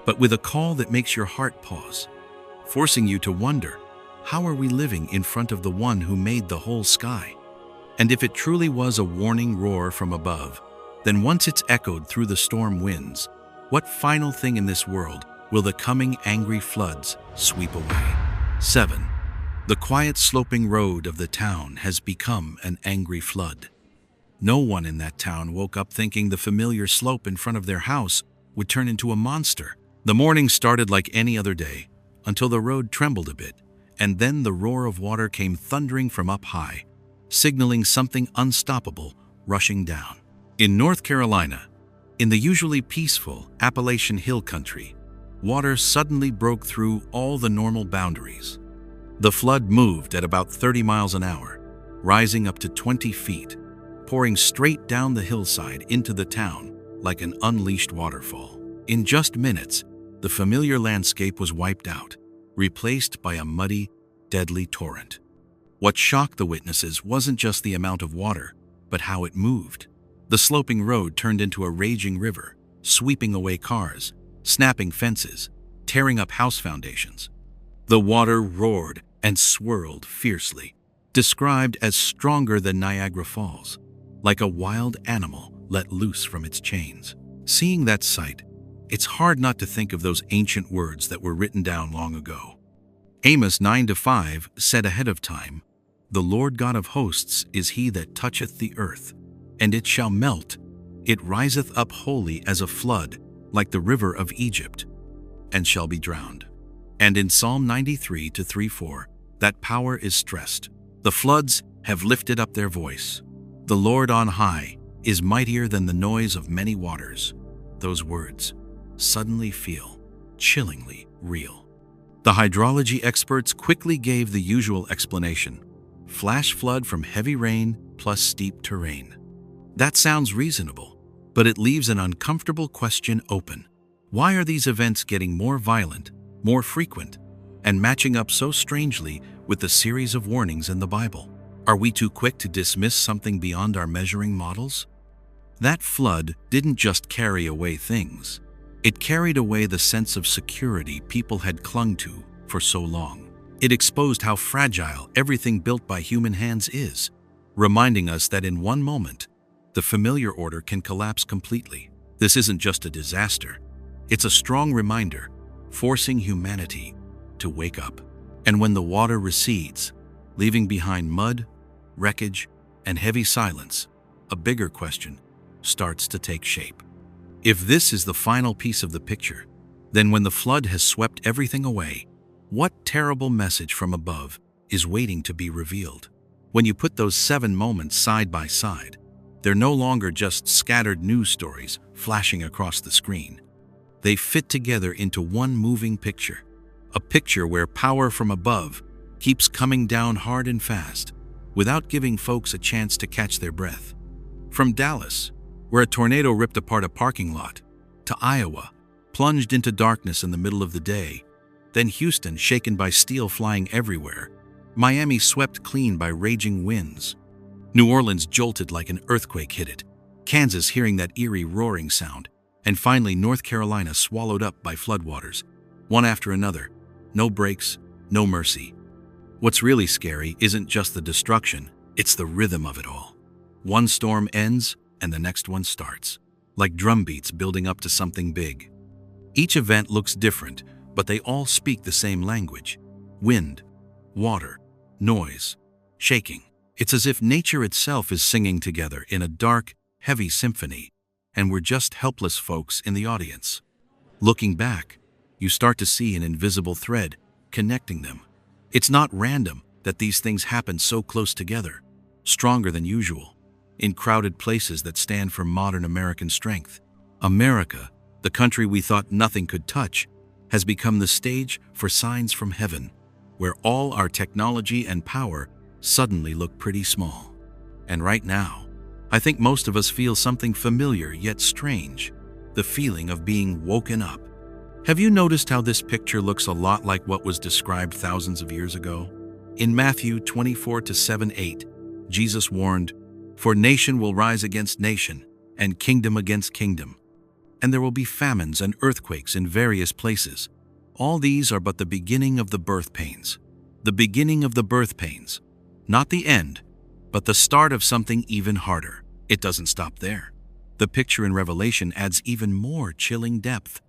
but with a call that makes your heart pause, forcing you to wonder, how are we living in front of the one who made the whole sky? And if it truly was a warning roar from above, then once it's echoed through the storm winds, what final thing in this world will the coming angry floods sweep away? 7. The quiet sloping road of the town has become an angry flood. No one in that town woke up thinking the familiar slope in front of their house would turn into a monster. The morning started like any other day, until the road trembled a bit, and then the roar of water came thundering from up high, signaling something unstoppable rushing down. In North Carolina, in the usually peaceful Appalachian Hill Country, water suddenly broke through all the normal boundaries. The flood moved at about 30 miles an hour, rising up to 20 feet, pouring straight down the hillside into the town like an unleashed waterfall. In just minutes, the familiar landscape was wiped out, replaced by a muddy, deadly torrent. What shocked the witnesses wasn't just the amount of water, but how it moved. The sloping road turned into a raging river, sweeping away cars, snapping fences, tearing up house foundations. The water roared and swirled fiercely, described as stronger than Niagara Falls, like a wild animal let loose from its chains. Seeing that sight, it's hard not to think of those ancient words that were written down long ago. Amos 9:5 said ahead of time, "The Lord God of hosts is he that toucheth the earth, and it shall melt. It riseth up wholly as a flood, like the river of Egypt, and shall be drowned." And in Psalm 93:3-4, that power is stressed. The floods have lifted up their voice. The Lord on high is mightier than the noise of many waters. Those words suddenly feel chillingly real. The hydrology experts quickly gave the usual explanation: flash flood from heavy rain plus steep terrain. That sounds reasonable, but it leaves an uncomfortable question open. Why are these events getting more violent, more frequent, and matching up so strangely with the series of warnings in the Bible? Are we too quick to dismiss something beyond our measuring models? That flood didn't just carry away things. It carried away the sense of security people had clung to for so long. It exposed how fragile everything built by human hands is, reminding us that in one moment, the familiar order can collapse completely. This isn't just a disaster. It's a strong reminder, forcing humanity to wake up. And when the water recedes, leaving behind mud, wreckage, and heavy silence, a bigger question starts to take shape. If this is the final piece of the picture, then when the flood has swept everything away, what terrible message from above is waiting to be revealed? When you put those 7 moments side by side, they're no longer just scattered news stories flashing across the screen. They fit together into one moving picture, a picture where power from above keeps coming down hard and fast, without giving folks a chance to catch their breath. From Dallas, where a tornado ripped apart a parking lot, to Iowa, plunged into darkness in the middle of the day, then Houston shaken by steel flying everywhere, Miami swept clean by raging winds, New Orleans jolted like an earthquake hit it, Kansas hearing that eerie roaring sound, and finally North Carolina swallowed up by floodwaters, one after another, no breaks, no mercy. What's really scary isn't just the destruction, it's the rhythm of it all. One storm ends, and the next one starts, like drum beats building up to something big. Each event looks different, but they all speak the same language: wind, water, noise, shaking. It's as if nature itself is singing together in a dark, heavy symphony, and we're just helpless folks in the audience. Looking back, you start to see an invisible thread connecting them. It's not random that these things happen so close together, stronger than usual, in crowded places that stand for modern American strength. America, the country we thought nothing could touch, has become the stage for signs from heaven, where all our technology and power suddenly look pretty small. And right now, I think most of us feel something familiar yet strange, the feeling of being woken up. Have you noticed how this picture looks a lot like what was described thousands of years ago? In Matthew 24:7-8, Jesus warned, "For nation will rise against nation, and kingdom against kingdom. And there will be famines and earthquakes in various places. All these are but the beginning of the birth pains." The beginning of the birth pains. Not the end, but the start of something even harder. It doesn't stop there. The picture in Revelation adds even more chilling depth.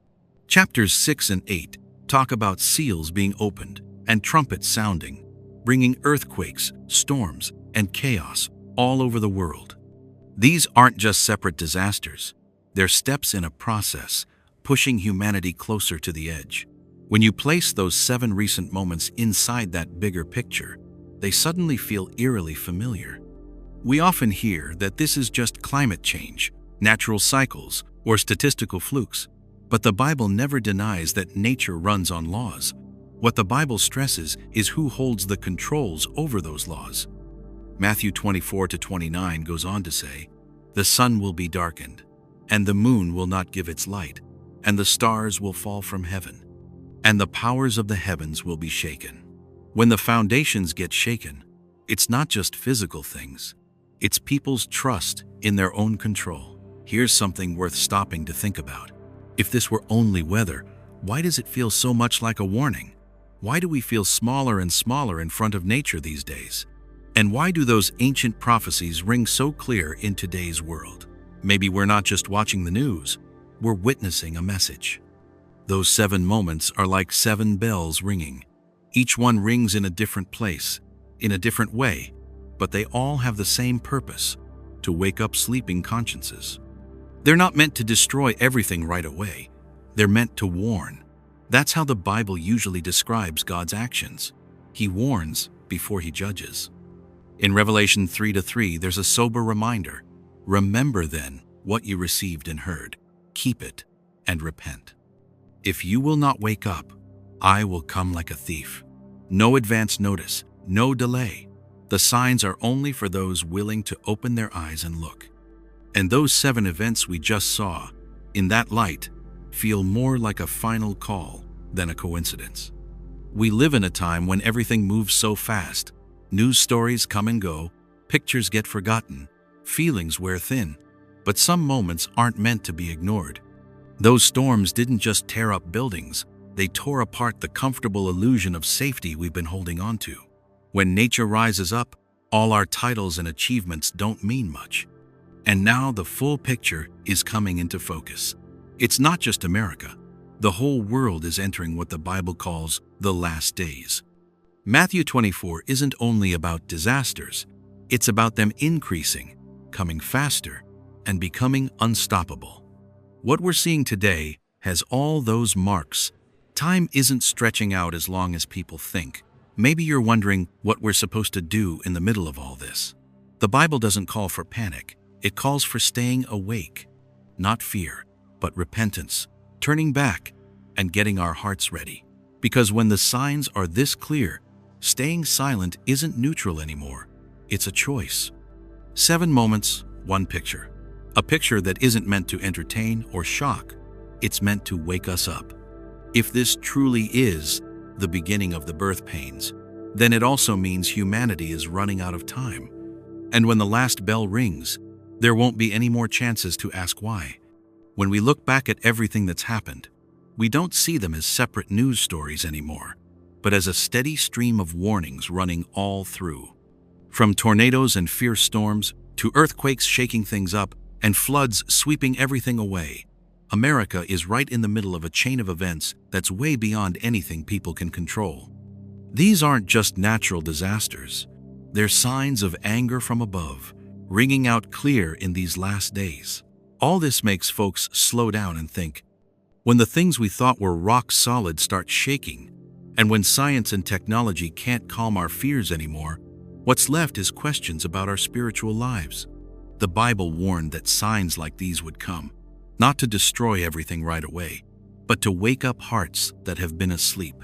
Chapters 6 and 8 talk about seals being opened and trumpets sounding, bringing earthquakes, storms, and chaos all over the world. These aren't just separate disasters. They're steps in a process, pushing humanity closer to the edge. When you place those 7 recent moments inside that bigger picture, they suddenly feel eerily familiar. We often hear that this is just climate change, natural cycles, or statistical flukes, but the Bible never denies that nature runs on laws. What the Bible stresses is who holds the controls over those laws. Matthew 24:29 goes on to say, "The sun will be darkened, and the moon will not give its light, and the stars will fall from heaven, and the powers of the heavens will be shaken." When the foundations get shaken, it's not just physical things. It's people's trust in their own control. Here's something worth stopping to think about. If this were only weather, why does it feel so much like a warning? Why do we feel smaller and smaller in front of nature these days? And why do those ancient prophecies ring so clear in today's world? Maybe we're not just watching the news, we're witnessing a message. Those 7 moments are like 7 bells ringing. Each one rings in a different place, in a different way, but they all have the same purpose: to wake up sleeping consciences. They're not meant to destroy everything right away. They're meant to warn. That's how the Bible usually describes God's actions. He warns before he judges. In Revelation 3:3, there's a sober reminder: "Remember then what you received and heard. Keep it and repent. If you will not wake up, I will come like a thief." No advance notice, no delay. The signs are only for those willing to open their eyes and look. And those 7 events we just saw, in that light, feel more like a final call than a coincidence. We live in a time when everything moves so fast. News stories come and go, pictures get forgotten, feelings wear thin, but some moments aren't meant to be ignored. Those storms didn't just tear up buildings, they tore apart the comfortable illusion of safety we've been holding on to. When nature rises up, all our titles and achievements don't mean much. And now the full picture is coming into focus. It's not just America. The whole world is entering what the Bible calls the last days. Matthew 24 isn't only about disasters, it's about them increasing, coming faster, and becoming unstoppable. What we're seeing today has all those marks. Time isn't stretching out as long as people think. Maybe you're wondering what we're supposed to do in the middle of all this. The Bible doesn't call for panic. It calls for staying awake. Not fear, but repentance, turning back, and getting our hearts ready. Because when the signs are this clear, staying silent isn't neutral anymore. It's a choice. 7 moments, 1 picture. A picture that isn't meant to entertain or shock. It's meant to wake us up. If this truly is the beginning of the birth pains, then it also means humanity is running out of time. And when the last bell rings, there won't be any more chances to ask why. When we look back at everything that's happened, we don't see them as separate news stories anymore, but as a steady stream of warnings running all through. From tornadoes and fierce storms, to earthquakes shaking things up, and floods sweeping everything away. America is right in the middle of a chain of events that's way beyond anything people can control. These aren't just natural disasters. They're signs of anger from above, ringing out clear in these last days. All this makes folks slow down and think. When the things we thought were rock solid start shaking, and when science and technology can't calm our fears anymore, what's left is questions about our spiritual lives. The Bible warned that signs like these would come, not to destroy everything right away, but to wake up hearts that have been asleep.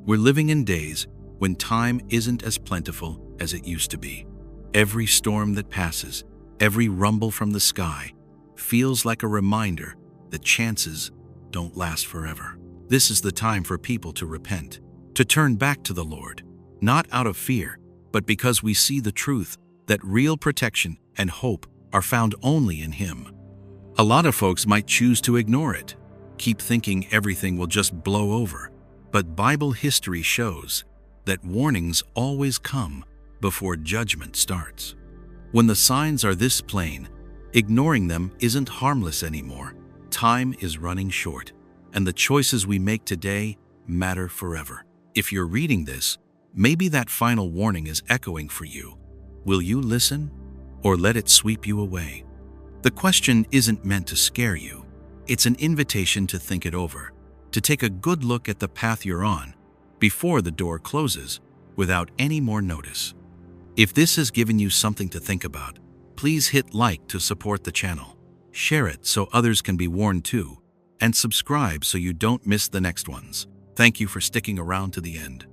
We're living in days when time isn't as plentiful as it used to be. Every storm that passes, every rumble from the sky, feels like a reminder that chances don't last forever. This is the time for people to repent, to turn back to the Lord, not out of fear, but because we see the truth that real protection and hope are found only in Him. A lot of folks might choose to ignore it, keep thinking everything will just blow over. But Bible history shows that warnings always come before judgment starts. When the signs are this plain, ignoring them isn't harmless anymore. Time is running short, and the choices we make today matter forever. If you're reading this, maybe that final warning is echoing for you. Will you listen, or let it sweep you away? The question isn't meant to scare you. It's an invitation to think it over, to take a good look at the path you're on before the door closes without any more notice. If this has given you something to think about, please hit like to support the channel, share it so others can be warned too, and subscribe so you don't miss the next ones. Thank you for sticking around to the end.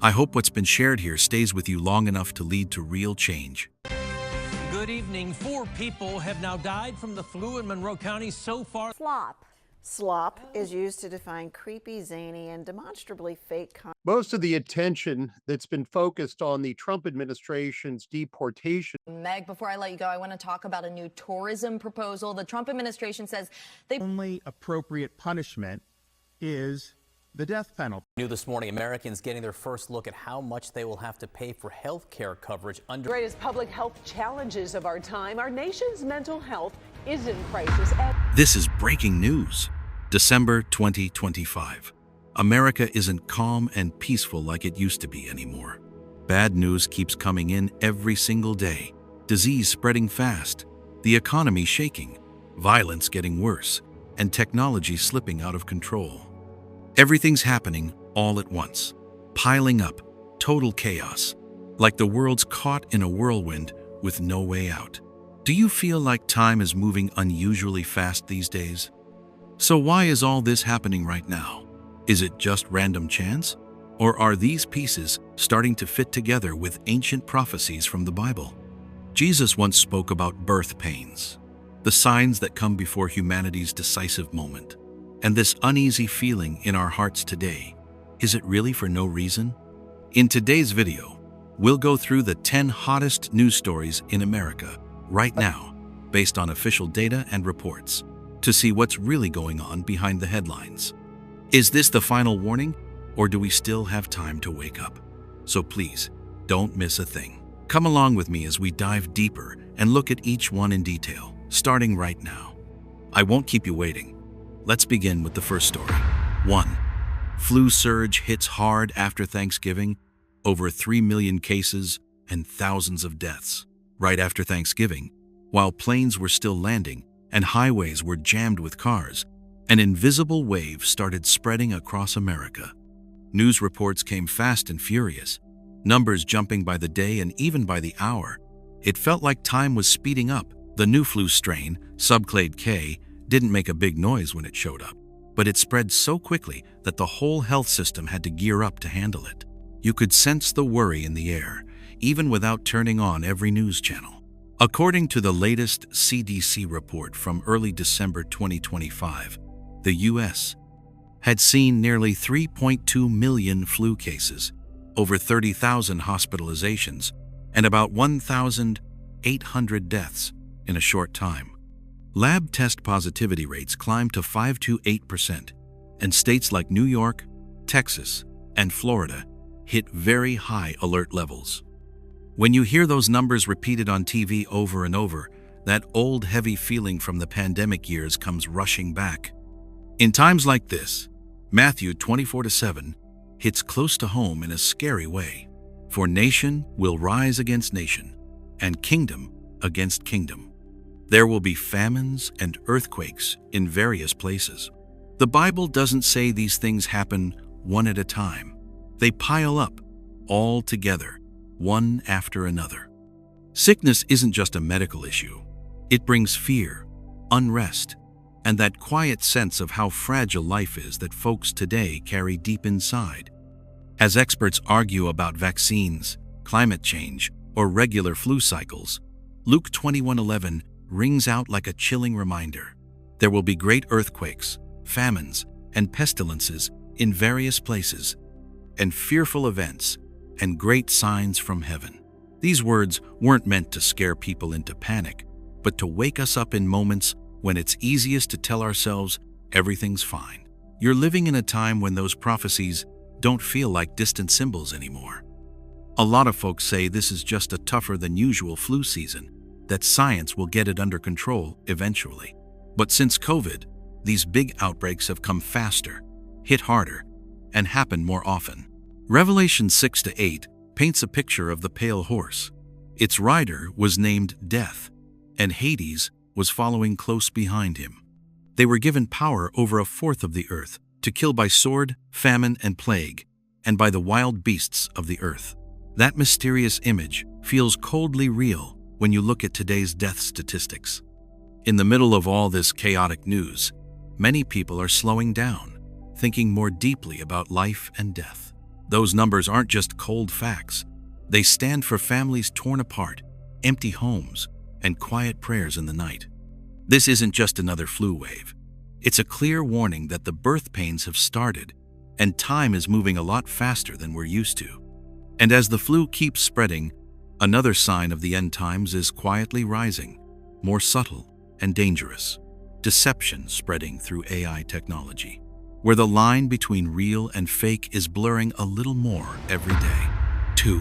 I hope what's been shared here stays with you long enough to lead to real change. Good evening. 4 people have now died from the flu in Monroe County so far. Slop. Slop is used to define creepy, zany, and demonstrably fake content. Most of the attention that's been focused on the Trump administration's deportation. Meg, before I let you go, I want to talk about a new tourism proposal. The Trump administration says they only appropriate punishment is the death penalty. New this morning, Americans getting their first look at how much they will have to pay for health care coverage under Greatest public health challenges of our time. Our nation's mental health is in crisis. This is breaking news. December 2025. America isn't calm and peaceful like it used to be anymore. Bad news keeps coming in every single day. Disease spreading fast, the economy shaking, violence getting worse, and technology slipping out of control. Everything's happening all at once, piling up, total chaos, like the world's caught in a whirlwind with no way out. Do you feel like time is moving unusually fast these days? So why is all this happening right now? Is it just random chance? Or are these pieces starting to fit together with ancient prophecies from the Bible? Jesus once spoke about birth pains, the signs that come before humanity's decisive moment. And this uneasy feeling in our hearts today, is it really for no reason? In today's video, we'll go through the 10 hottest news stories in America right now, based on official data and reports, to see what's really going on behind the headlines. Is this the final warning, or do we still have time to wake up? So please, don't miss a thing. Come along with me as we dive deeper and look at each one in detail, starting right now. I won't keep you waiting. Let's begin with the first story. 1. Flu surge hits hard after Thanksgiving, over 3 million cases and thousands of deaths. Right after Thanksgiving, while planes were still landing and highways were jammed with cars, an invisible wave started spreading across America. News reports came fast and furious, numbers jumping by the day and even by the hour. It felt like time was speeding up. The new flu strain, subclade K, didn't make a big noise when it showed up, but it spread so quickly that the whole health system had to gear up to handle it. You could sense the worry in the air, even without turning on every news channel. According to the latest CDC report from early December 2025, the U.S. had seen nearly 3.2 million flu cases, over 30,000 hospitalizations, and about 1,800 deaths in a short time. Lab test positivity rates climbed to 5 to 8%, and states like New York, Texas, and Florida hit very high alert levels. When you hear those numbers repeated on TV over and over, that old heavy feeling from the pandemic years comes rushing back. In times like this, Matthew 24:7 hits close to home in a scary way. For nation will rise against nation, and kingdom against kingdom. There will be famines and earthquakes in various places. The Bible doesn't say these things happen one at a time. They pile up, all together, one after another. Sickness isn't just a medical issue. It brings fear, unrest, and that quiet sense of how fragile life is that folks today carry deep inside. As experts argue about vaccines, climate change, or regular flu cycles, Luke 21:11 rings out like a chilling reminder. There will be great earthquakes, famines, and pestilences in various places, and fearful events, and great signs from heaven. These words weren't meant to scare people into panic, but to wake us up in moments when it's easiest to tell ourselves everything's fine. You're living in a time when those prophecies don't feel like distant symbols anymore. A lot of folks say this is just a tougher than usual flu season, that science will get it under control eventually. But since COVID, these big outbreaks have come faster, hit harder, and happen more often. Revelation 6-8 paints a picture of the pale horse. Its rider was named Death, and Hades was following close behind him. They were given power over a fourth of the earth, to kill by sword, famine, and plague, and by the wild beasts of the earth. That mysterious image feels coldly real when you look at today's death statistics. In the middle of all this chaotic news, many people are slowing down, thinking more deeply about life and death. Those numbers aren't just cold facts. They stand for families torn apart, empty homes, and quiet prayers in the night. This isn't just another flu wave. It's a clear warning that the birth pains have started, and time is moving a lot faster than we're used to. And as the flu keeps spreading, another sign of the end times is quietly rising, more subtle and dangerous. Deception spreading through AI technology, where the line between real and fake is blurring a little more every day. 2.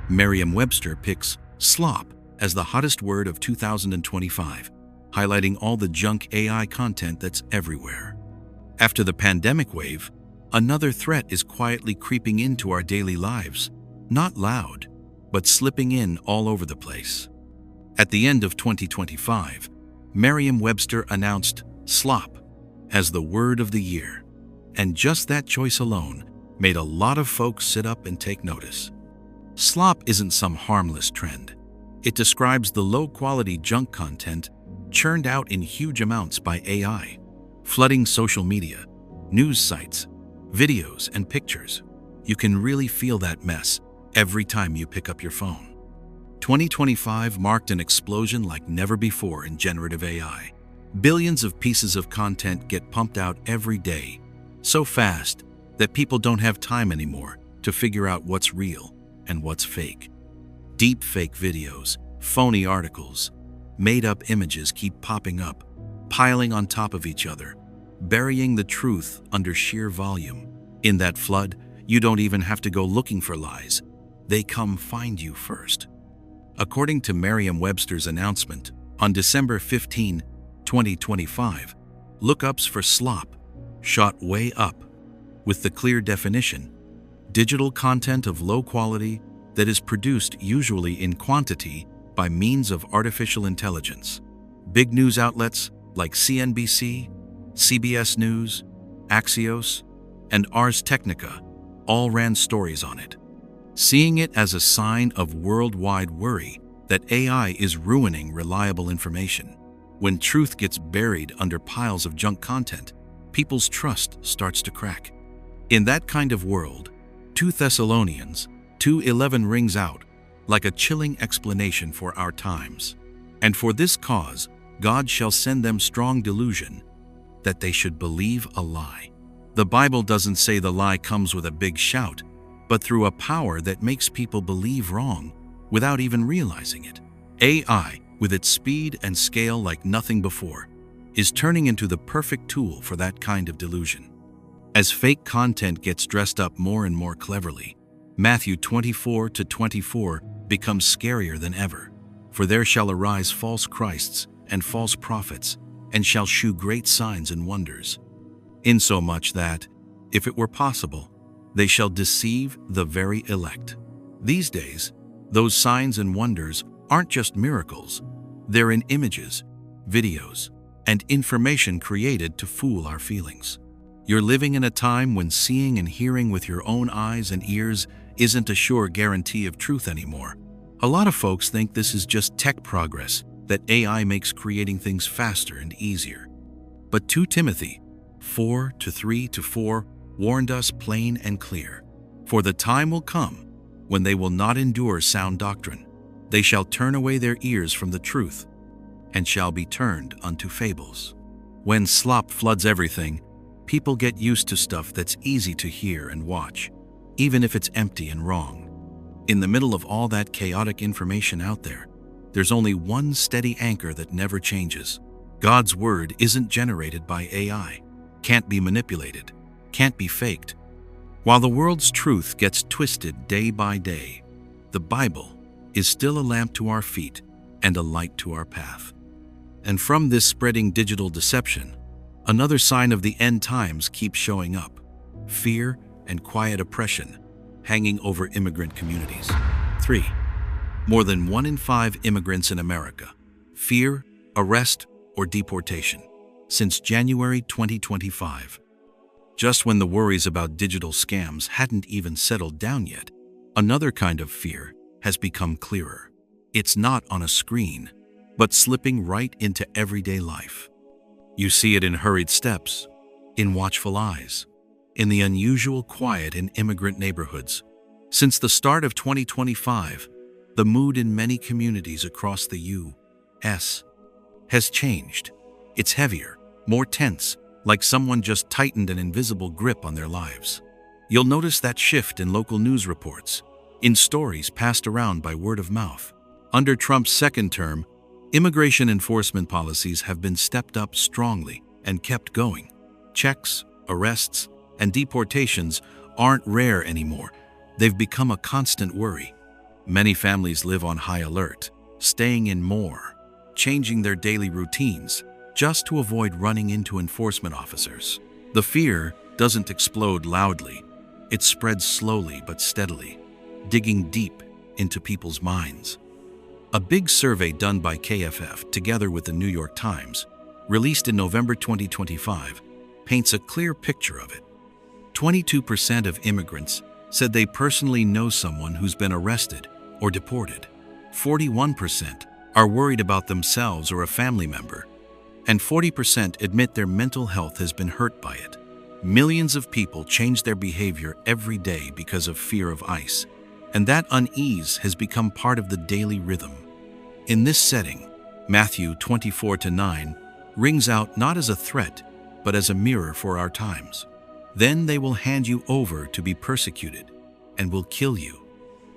Merriam-Webster picks slop as the hottest word of 2025, highlighting all the junk AI content that's everywhere. After the pandemic wave, another threat is quietly creeping into our daily lives, not loud, but slipping in all over the place. At the end of 2025, Merriam-Webster announced slop as the word of the year, and just that choice alone made a lot of folks sit up and take notice. Slop isn't some harmless trend. It describes the low-quality junk content churned out in huge amounts by AI, flooding social media, news sites, videos, and pictures. You can really feel that mess every time you pick up your phone. 2025 marked an explosion like never before in generative AI. Billions of pieces of content get pumped out every day, so fast that people don't have time anymore to figure out what's real and what's fake. Deep fake videos, phony articles, made-up images keep popping up, piling on top of each other, burying the truth under sheer volume. In that flood, you don't even have to go looking for lies. They come find you first. According to Merriam-Webster's announcement, on December 15, 2025, lookups for slop shot way up, with the clear definition: digital content of low quality that is produced usually in quantity by means of artificial intelligence. Big news outlets like CNBC, CBS News, Axios, and Ars Technica all ran stories on it, seeing it as a sign of worldwide worry that AI is ruining reliable information. When truth gets buried under piles of junk content, people's trust starts to crack. In that kind of world, 2 Thessalonians 2:11 rings out like a chilling explanation for our times. And for this cause, God shall send them strong delusion, that they should believe a lie. The Bible doesn't say the lie comes with a big shout, but through a power that makes people believe wrong without even realizing it. AI, with its speed and scale like nothing before, is turning into the perfect tool for that kind of delusion. As fake content gets dressed up more and more cleverly, Matthew 24:24 becomes scarier than ever. For there shall arise false Christs and false prophets, and shall shew great signs and wonders, insomuch that, if it were possible, they shall deceive the very elect. These days, those signs and wonders aren't just miracles. They're in images, videos, and information created to fool our feelings. You're living in a time when seeing and hearing with your own eyes and ears isn't a sure guarantee of truth anymore. A lot of folks think this is just tech progress, that AI makes creating things faster and easier. But 2 Timothy 4:3-4 warned us plain and clear. For the time will come when they will not endure sound doctrine. They shall turn away their ears from the truth, and shall be turned unto fables. When slop floods everything, people get used to stuff that's easy to hear and watch, even if it's empty and wrong. In the middle of all that chaotic information out there, there's only one steady anchor that never changes. God's word isn't generated by AI, can't be manipulated, can't be faked. While the world's truth gets twisted day by day, the Bible is still a lamp to our feet and a light to our path. And from this spreading digital deception, another sign of the end times keeps showing up: fear and quiet oppression hanging over immigrant communities. 3. More than 1 in 5 immigrants in America fear arrest or deportation since January 2025. Just when the worries about digital scams hadn't even settled down yet, another kind of fear has become clearer. It's not on a screen, but slipping right into everyday life. You see it in hurried steps, in watchful eyes, in the unusual quiet in immigrant neighborhoods. Since the start of 2025, the mood in many communities across the U.S. has changed. It's heavier, more tense, like someone just tightened an invisible grip on their lives. You'll notice that shift in local news reports, in stories passed around by word of mouth. Under Trump's second term, immigration enforcement policies have been stepped up strongly and kept going. Checks, arrests, and deportations aren't rare anymore. They've become a constant worry. Many families live on high alert, staying in more, changing their daily routines just to avoid running into enforcement officers. The fear doesn't explode loudly. It spreads slowly but steadily, digging deep into people's minds. A big survey done by KFF together with the New York Times, released in November 2025, paints a clear picture of it. 22% of immigrants said they personally know someone who's been arrested or deported. 41% are worried about themselves or a family member, and 40% admit their mental health has been hurt by it. Millions of people change their behavior every day because of fear of ICE, and that unease has become part of the daily rhythm. In this setting, Matthew 24:9 rings out not as a threat, but as a mirror for our times. Then they will hand you over to be persecuted, and will kill you.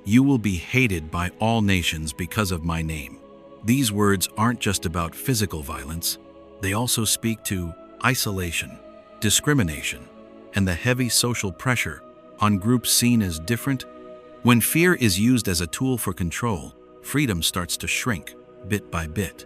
You will be hated by all nations because of my name. These words aren't just about physical violence. They also speak to isolation, discrimination, and the heavy social pressure on groups seen as different. When fear is used as a tool for control, freedom starts to shrink bit by bit.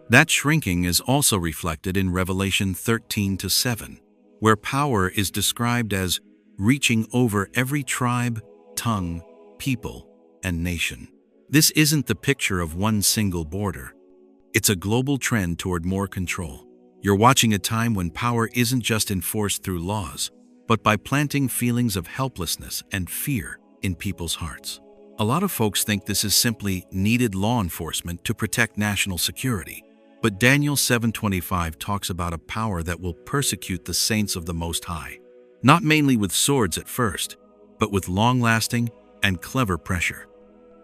That shrinking is also reflected in Revelation 13:7, where power is described as reaching over every tribe, tongue, people, and nation. This isn't the picture of one single border. It's a global trend toward more control. You're watching a time when power isn't just enforced through laws, but by planting feelings of helplessness and fear in people's hearts. A lot of folks think this is simply needed law enforcement to protect national security. But Daniel 7:25 talks about a power that will persecute the saints of the Most High, not mainly with swords at first, but with long-lasting and clever pressure.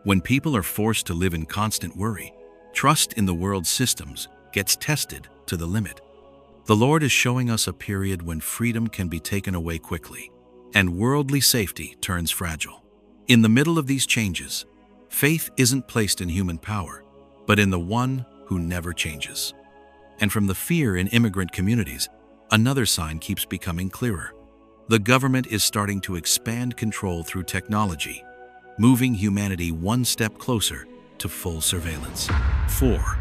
When people are forced to live in constant worry, trust in the world's systems gets tested to the limit. The Lord is showing us a period when freedom can be taken away quickly, and worldly safety turns fragile. In the middle of these changes, faith isn't placed in human power, but in the one who never changes. And from the fear in immigrant communities, another sign keeps becoming clearer. The government is starting to expand control through technology, moving humanity one step closer to full surveillance. 4.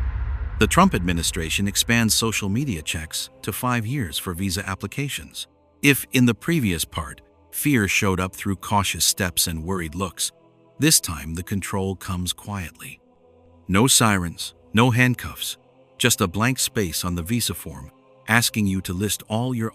The Trump administration expands social media checks to 5 years for visa applications. If, in the previous part, fear showed up through cautious steps and worried looks, this time the control comes quietly. No sirens, no handcuffs, just a blank space on the visa form asking you to list all your